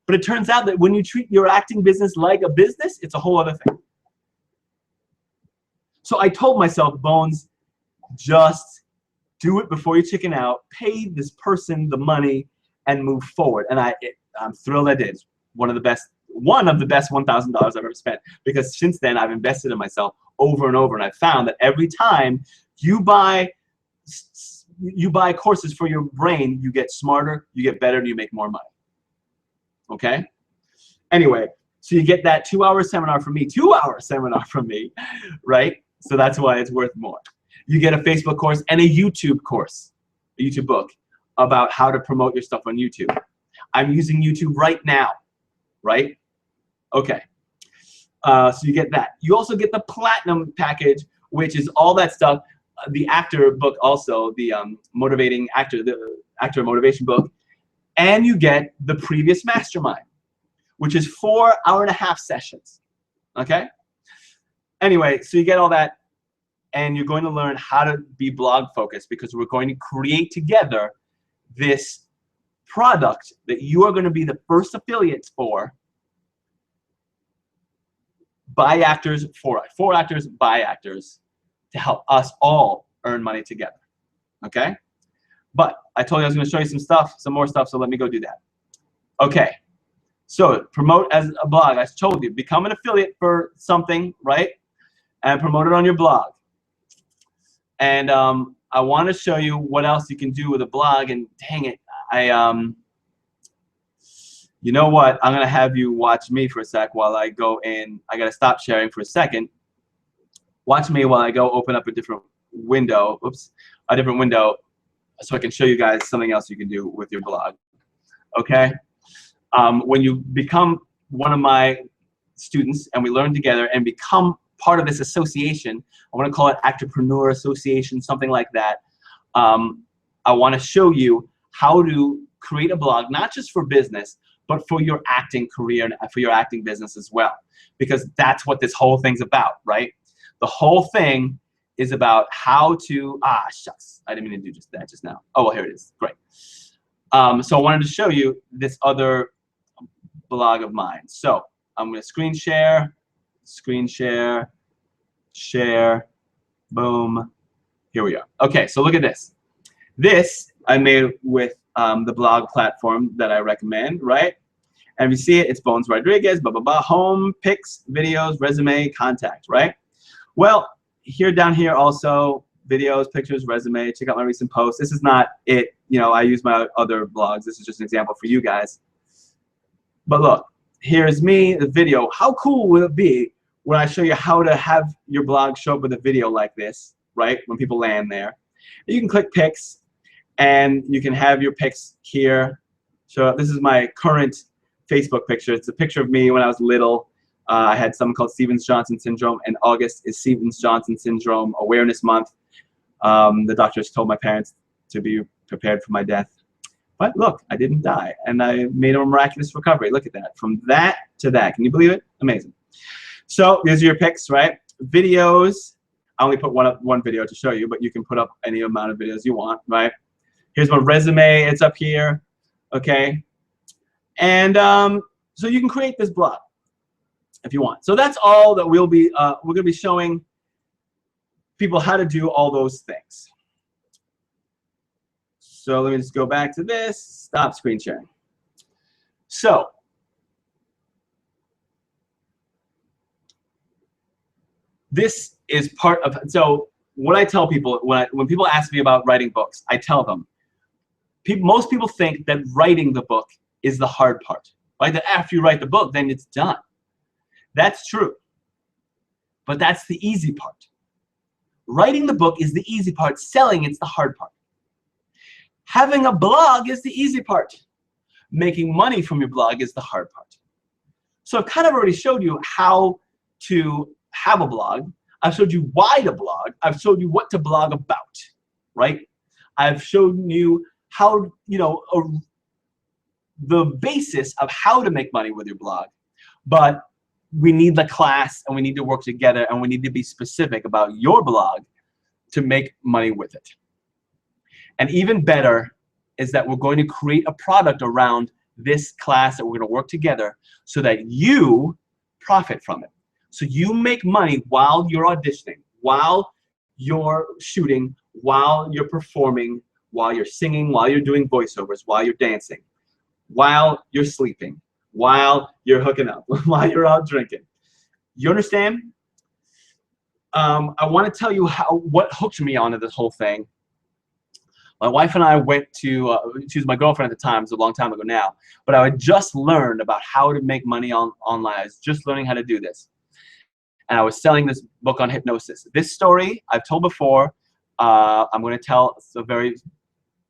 But it turns out that when you treat your acting business like a business, it's a whole other thing. So I told myself, Bones, just do it before you chicken out, pay this person the money, and move forward. And I'm thrilled I did. One of the best $1,000 I've ever spent, because since then I've invested in myself over and over, and I've found that every time you buy courses for your brain, you get smarter, you get better, and you make more money. Okay? Anyway, So you get that 2-hour seminar from me, 2-hour seminar from me, right? So that's why it's worth more. You get a Facebook course and a YouTube course, a YouTube book about how to promote your stuff on YouTube. I'm using YouTube right now, right? Okay. So you get that. You also get the platinum package, which is all that stuff. The actor book also, the motivating actor, the actor motivation book. And you get the previous mastermind, which is 4 hour-and-a-half sessions. Okay? Anyway, so you get all that, and you're going to learn how to be blog focused, because we're going to create together this product that you are going to be the first affiliates for, by actors, for actors, by actors, to help us all earn money together. Okay? But I told you I was going to show you some stuff, some more stuff, so let me go do that. Okay. So promote as a blog. I told you, become an affiliate for something, right? And promote it on your blog. And I want to show you what else you can do with a blog. And dang it, you know what? I'm going to have you watch me for a sec while I go in. I got to stop sharing for a second. Watch me while I go open up a different window. Oops, a different window, so I can show you guys something else you can do with your blog. Okay? When you become one of my students and we learn together and become part of this association, I want to call it Actorpreneur Association, something like that. I want to show you how to create a blog, not just for business, but for your acting career and for your acting business as well. Because that's what this whole thing's about, right? The whole thing is about how to, shucks, I didn't mean to do just that just now. Oh, well, here it is, great. So I wanted to show you this other blog of mine. So I'm gonna screen share, share, boom, here we are. Okay, so look at this. This I made with the blog platform that I recommend, right? And you see it, it's Bones Rodriguez, blah, blah, blah, home, pics, videos, resume, contact, right? Well, down here also, videos, pictures, resume, check out my recent posts. This is not it, you know, I use my other blogs. This is just an example for you guys. But look, here's me, the video. How cool will it be when I show you how to have your blog show up with a video like this, right? When people land there. You can click pics, and you can have your pics here. So this is my current Facebook picture. It's a picture of me when I was little. I had something called Stevens-Johnson syndrome, and August is Stevens-Johnson syndrome awareness month. The doctors told my parents to be prepared for my death. But look, I didn't die, and I made a miraculous recovery. Look at that. From that to that. Can you believe it? Amazing. So these are your pics, right? Videos. I only put one video to show you, but you can put up any amount of videos you want, right? Here's my resume. It's up here, okay? And so you can create this blog if you want. So that's all that we're going to be showing people how to do all those things. So let me just go back to this. Stop screen sharing. So this is part of, so what I tell people when people ask me about writing books, I tell them, most people think that writing the book is the hard part, right? That after you write the book, then it's done. That's true, but that's the easy part. Writing the book is the easy part. Selling, it's the hard part. Having a blog is the easy part. Making money from your blog is the hard part. So I've kind of already showed you how to have a blog. I've showed you why to blog. I've showed you what to blog about, right? I've shown you how, you know, the basis of how to make money with your blog. But we need the class, and we need to work together, and we need to be specific about your blog to make money with it. And even better is that we're going to create a product around this class that we're going to work together so that you profit from it. So you make money while you're auditioning, while you're shooting, while you're performing, while you're singing, while you're doing voiceovers, while you're dancing, while you're sleeping, while you're hooking up, while you're out drinking. You understand? I want to tell you what hooked me onto this whole thing My wife and I went to, she was my girlfriend at the time, it was a long time ago now, but I had just learned about how to make money online. I was just learning how to do this. And I was selling this book on hypnosis. This story I've told before. I'm going to tell a very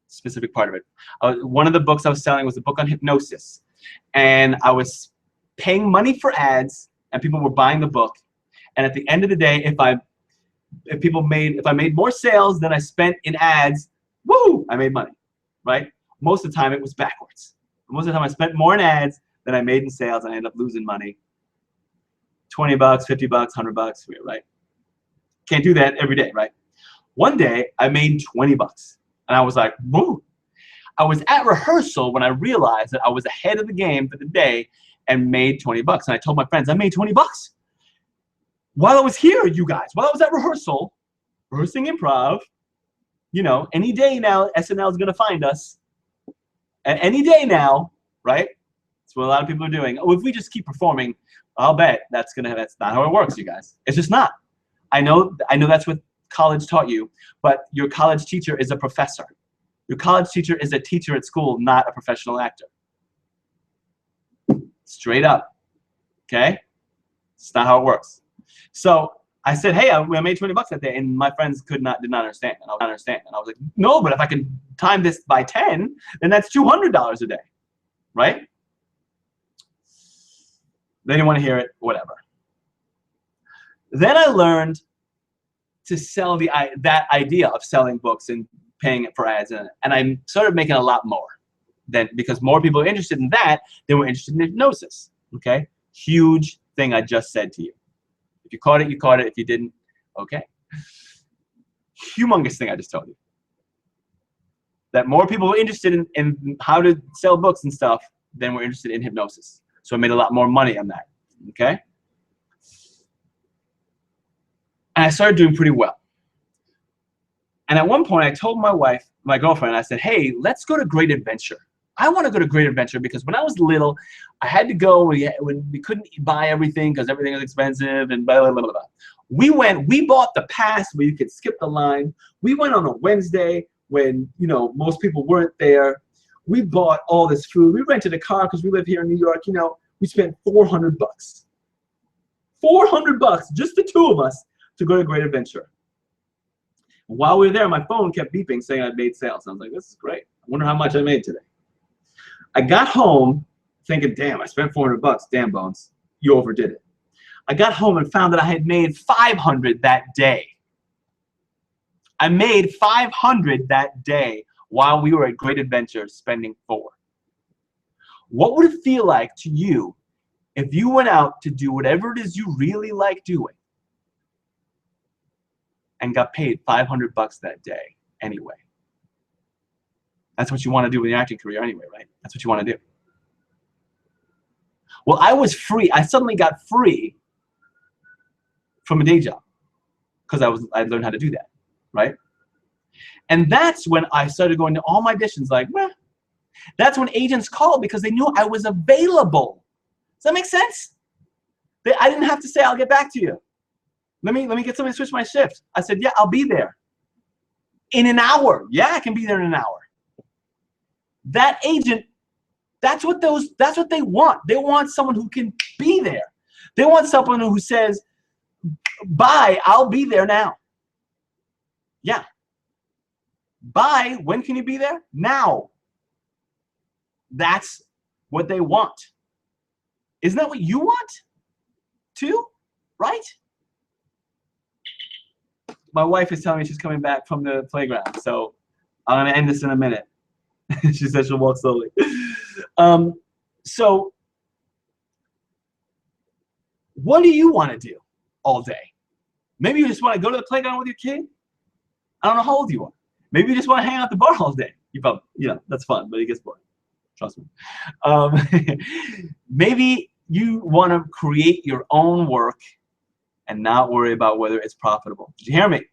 specific part of it. One of the books I was selling was a book on hypnosis. And I was paying money for ads, and people were buying the book. And at the end of the day, if I made more sales than I spent in ads, woo, I made money, right? Most of the time it was backwards. Most of the time I spent more in ads than I made in sales, and I ended up losing money. 20 bucks, 50 bucks, 100 bucks, right? Can't do that every day, right? One day I made 20 bucks, and I was like, woo. I was at rehearsal when I realized that I was ahead of the game for the day and made 20 bucks. And I told my friends, I made 20 bucks. While I was here, you guys, while I was at rehearsal, rehearsing improv, you know, any day now, SNL is going to find us. And any day now, right? That's what a lot of people are doing. Oh, if we just keep performing, I'll bet that's not how it works, you guys. It's just not. I know that's what college taught you, but your college teacher is a professor. Your college teacher is a teacher at school, not a professional actor. Straight up, okay? It's not how it works. So I said, hey, I made 20 bucks that day, and my friends did not understand. And I was like, no, but if I can time this by 10, then that's $200 a day, right? They didn't want to hear it, whatever. Then I learned to sell that idea of selling books and paying it for ads, and I started making a lot more. Then, because more people are interested in that, they were interested in hypnosis. Okay, huge thing I just said to you. If you caught it, you caught it. If you didn't, okay. Humongous thing I just told you. That more people were interested in how to sell books and stuff than were interested in hypnosis. So I made a lot more money on that. Okay. And I started doing pretty well. And at one point, I told my wife, my girlfriend, I said, hey, let's go to Great Adventure. I want to go to Great Adventure because when I was little, I had to go when we couldn't buy everything because everything was expensive and blah, blah, blah, blah. We bought the pass where you could skip the line. We went on a Wednesday when, you know, most people weren't there. We bought all this food. We rented a car because we live here in New York. You know, we spent 400 bucks. 400 bucks, just the two of us, to go to Great Adventure. While we were there, my phone kept beeping saying I'd made sales. I was like, this is great. I wonder how much I made today. I got home thinking, damn, I spent 400 bucks. Damn, Bones, you overdid it. I got home and found that I had made 500 that day. I made 500 that day while we were at Great Adventure spending 4. What would it feel like to you if you went out to do whatever it is you really like doing and got paid 500 bucks that day anyway? That's what you want to do with your acting career anyway, right? That's what you want to do. Well, I was free. I suddenly got free from a day job because I learned how to do that, right? And that's when I started going to all my auditions like, well, that's when agents called because they knew I was available. Does that make sense? I didn't have to say, I'll get back to you. Let me get somebody to switch my shift. I said, yeah, I'll be there in an hour. Yeah, I can be there in an hour. That agent, that's what they want. They want someone who can be there. They want someone who says, bye, I'll be there now. Yeah. Bye, when can you be there? Now. That's what they want. Isn't that what you want too? Right? My wife is telling me she's coming back from the playground, so I'm going to end this in a minute. She said she'll walk slowly. So what do you want to do all day? Maybe you just want to go to the playground with your kid. I don't know how old you are. Maybe you just want to hang out at the bar all day. You probably, you know, that's fun, but it gets boring. Trust me. Maybe you want to create your own work and not worry about whether it's profitable. Did you hear me?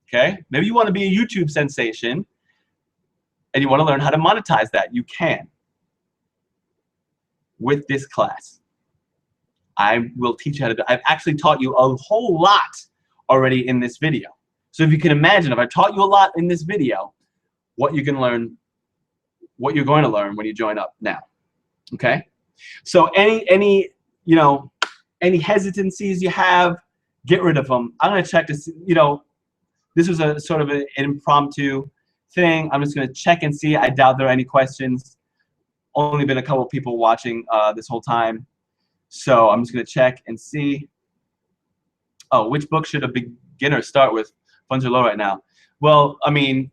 Okay? Maybe you want to be a YouTube sensation and you want to learn how to monetize that. You can. With this class. I will teach you how to do it. I've actually taught you a whole lot already in this video. So if you can imagine, if I taught you a lot in this video, what you can learn, what you're going to learn when you join up now. Okay? So any you know, any hesitancies you have, get rid of them. I'm going to check to see, you know, this was a sort of an impromptu thing. I'm just going to check and see. I doubt there are any questions. Only been a couple people watching this whole time. So I'm just going to check and see. Oh, which book should a beginner start with? Funds are low right now. Well, I mean,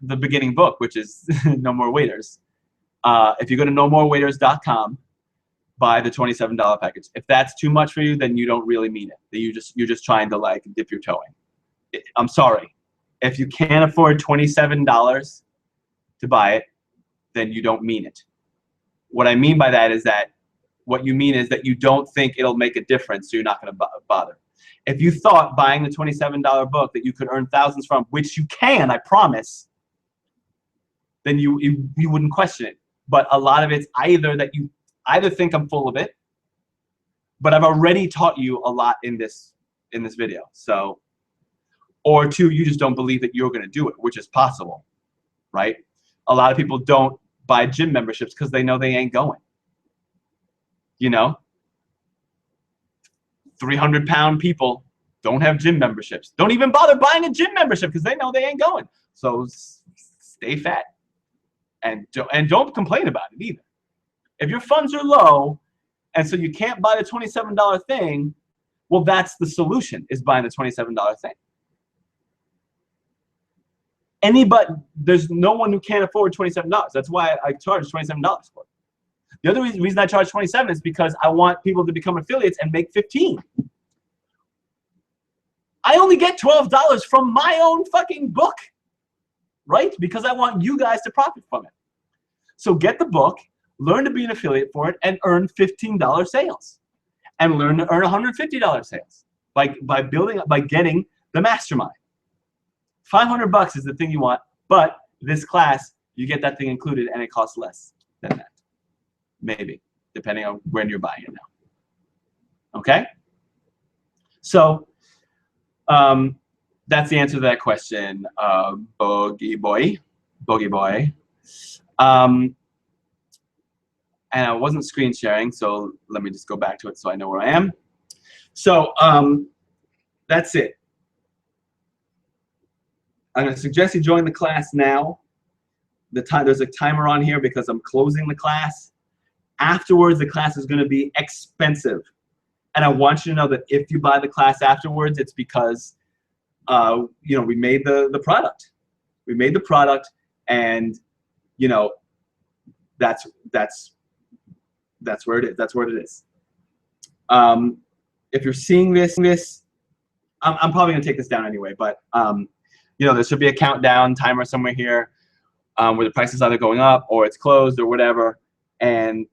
the beginning book, which is No More Waiters. If you go to nomorewaiters.com, buy the $27 package. If that's too much for you, then you don't really mean it. You're just trying to like dip your toe in. I'm sorry. If you can't afford $27 to buy it, then you don't mean it. What I mean by that is that what you mean is that you don't think it'll make a difference, so you're not going to bother. If you thought buying the $27 book that you could earn thousands from, which you can, I promise, then you wouldn't question it. But a lot of it's either that you either think I'm full of it, but I've already taught you a lot in this video. So, or two, you just don't believe that you're going to do it, which is possible, right? A lot of people don't buy gym memberships because they know they ain't going. You know, 300-pound people don't have gym memberships. Don't even bother buying a gym membership because they know they ain't going. So stay fat and don't complain about it either. If your funds are low and so you can't buy the $27 thing, well, that's the solution, is buying the $27 thing. There's no one who can't afford $27. That's why I charge $27 for it. The other reason I charge $27 is because I want people to become affiliates and make $15. I only get $12 from my own fucking book, right? Because I want you guys to profit from it. So get the book, learn to be an affiliate for it, and earn $15 sales, and learn to earn $150 sales by getting the mastermind. $500 is the thing you want, but this class, you get that thing included, and it costs less than that. Maybe, depending on when you're buying it now. Okay? So, that's the answer to that question, Bogey Boy. And I wasn't screen sharing, so let me just go back to it so I know where I am. So, that's it. I'm going to suggest you join the class now. There's a timer on here because I'm closing the class. Afterwards, the class is going to be expensive. And I want you to know that if you buy the class afterwards, it's because you know, we made the product. We made the product, and you know, that's where it is. That's where it is. If you're seeing this, I'm probably gonna take this down anyway. But you know, there should be a countdown timer somewhere here where the price is either going up or it's closed or whatever. And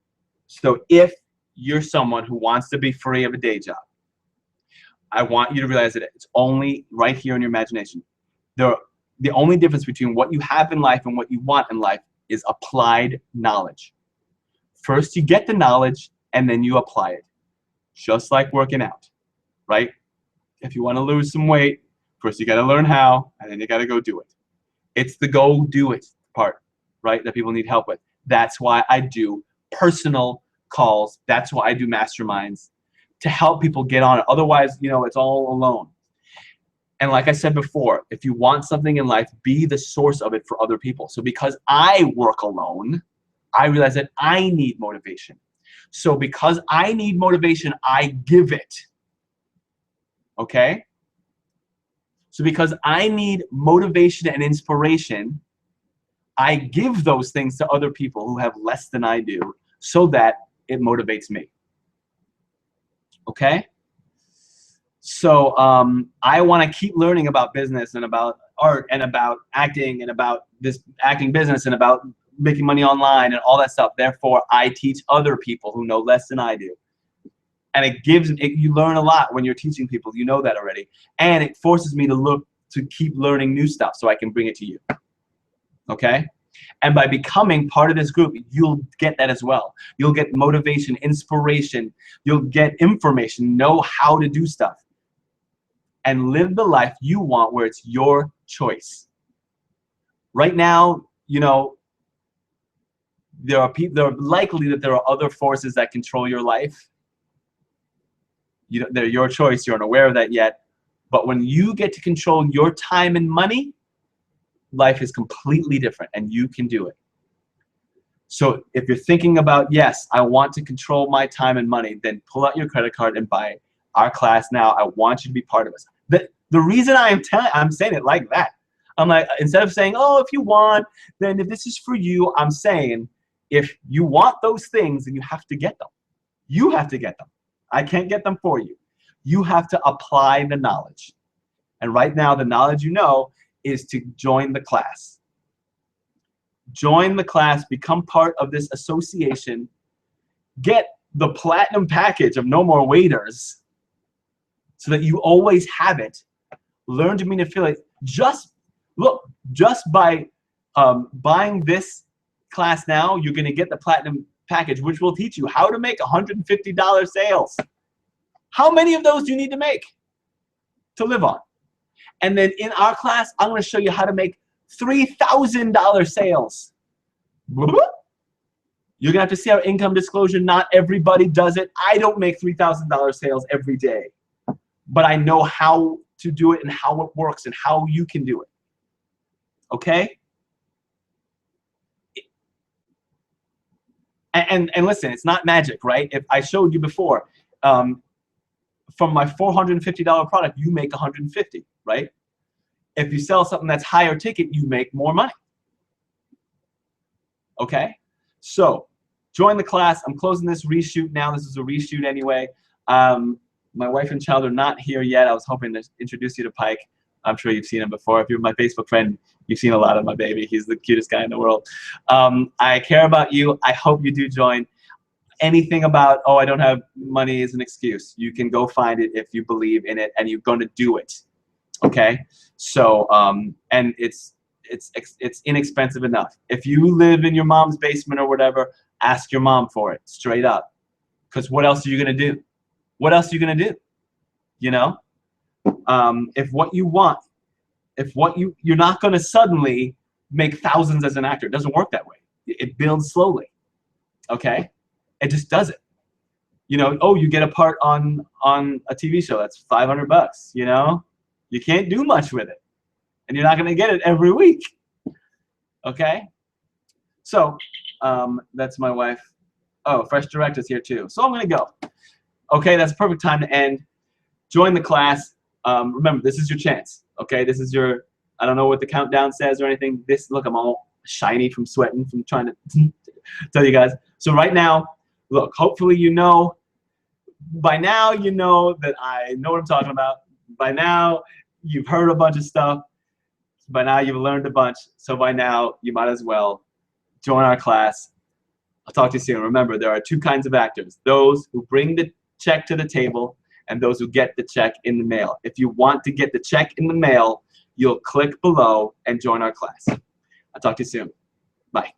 so if you're someone who wants to be free of a day job, I want you to realize that it's only right here in your imagination. The only difference between what you have in life and what you want in life is applied knowledge. First, you get the knowledge, and then you apply it. Just like working out, right? If you want to lose some weight, first you got to learn how, and then you got to go do it. It's the go do it part, right, that people need help with. That's why I do personal calls. That's why I do masterminds, to help people get on it. Otherwise, you know, it's all alone. And like I said before, if you want something in life, be the source of it for other people. So because I work alone, I realize that I need motivation. So because I need motivation, I give it. Okay? So because I need motivation and inspiration, I give those things to other people who have less than I do, so that it motivates me. Okay? So I want to keep learning about business and about art and about acting and about this acting business and about making money online and all that stuff. Therefore, I teach other people who know less than I do. And you learn a lot when you're teaching people. You know that already. And it forces me to keep learning new stuff so I can bring it to you. Okay? And by becoming part of this group, you'll get that as well. You'll get motivation, inspiration. You'll get information, know how to do stuff. and live the life you want where it's your choice. Right now, you know, they're likely that there are other forces that control your life. They're your choice. You aren't aware of that yet. But when you get to control your time and money, life is completely different, and you can do it. So if you're thinking about, yes, I want to control my time and money, then pull out your credit card and buy our class now. I want you to be part of us. The reason I'm saying it like that, I'm like, instead of saying, oh, if you want, then if this is for you, I'm saying, if you want those things, then you have to get them. You have to get them. I can't get them for you. You have to apply the knowledge. And right now, the knowledge you know is to join the class. Join the class, become part of this association, get the platinum package of No More Waiters so that you always have it. Learn to be an affiliate. Just by buying this class now, you're going to get the platinum package, which will teach you how to make $150 sales. How many of those do you need to make to live on? And then in our class, I'm going to show you how to make $3,000 sales. You're going to have to see our income disclosure. Not everybody does it. I don't make $3,000 sales every day, but I know how to do it and how it works and how you can do it. Okay? And listen, it's not magic, right? If I showed you before, from my $450 product, you make $150, right? If you sell something that's higher ticket, you make more money. Okay? So join the class. I'm closing this reshoot now. This is a reshoot anyway. My wife and child are not here yet. I was hoping to introduce you to Pike. I'm sure you've seen him before. If you're my Facebook friend, you've seen a lot of my baby. He's the cutest guy in the world. I care about you. I hope you do join. Anything about, oh, I don't have money is an excuse. You can go find it if you believe in it and you're going to do it. Okay? So, and it's inexpensive enough. If you live in your mom's basement or whatever, ask your mom for it, straight up. Because what else are you going to do? What else are you going to do? You know? If what you want, you're not going to suddenly make thousands as an actor. It doesn't work that way. It builds slowly. Okay? It just doesn't. You know, oh, you get a part on a TV show, that's $500, you know? You can't do much with it. And you're not going to get it every week. Okay? So, that's my wife. Oh, Fresh Direct is here too. So I'm going to go. Okay, that's a perfect time to end. Join the class. Remember, this is your chance. Okay, this is your, I don't know what the countdown says or anything. Look, I'm all shiny from sweating, from trying to tell you guys. So right now, look, hopefully you know, by now you know that I know what I'm talking about. By now, you've heard a bunch of stuff. By now, you've learned a bunch. So by now, you might as well join our class. I'll talk to you soon. Remember, there are two kinds of actors. Those who bring the check to the table and those who get the check in the mail. If you want to get the check in the mail, you'll click below and join our class. I'll talk to you soon. Bye.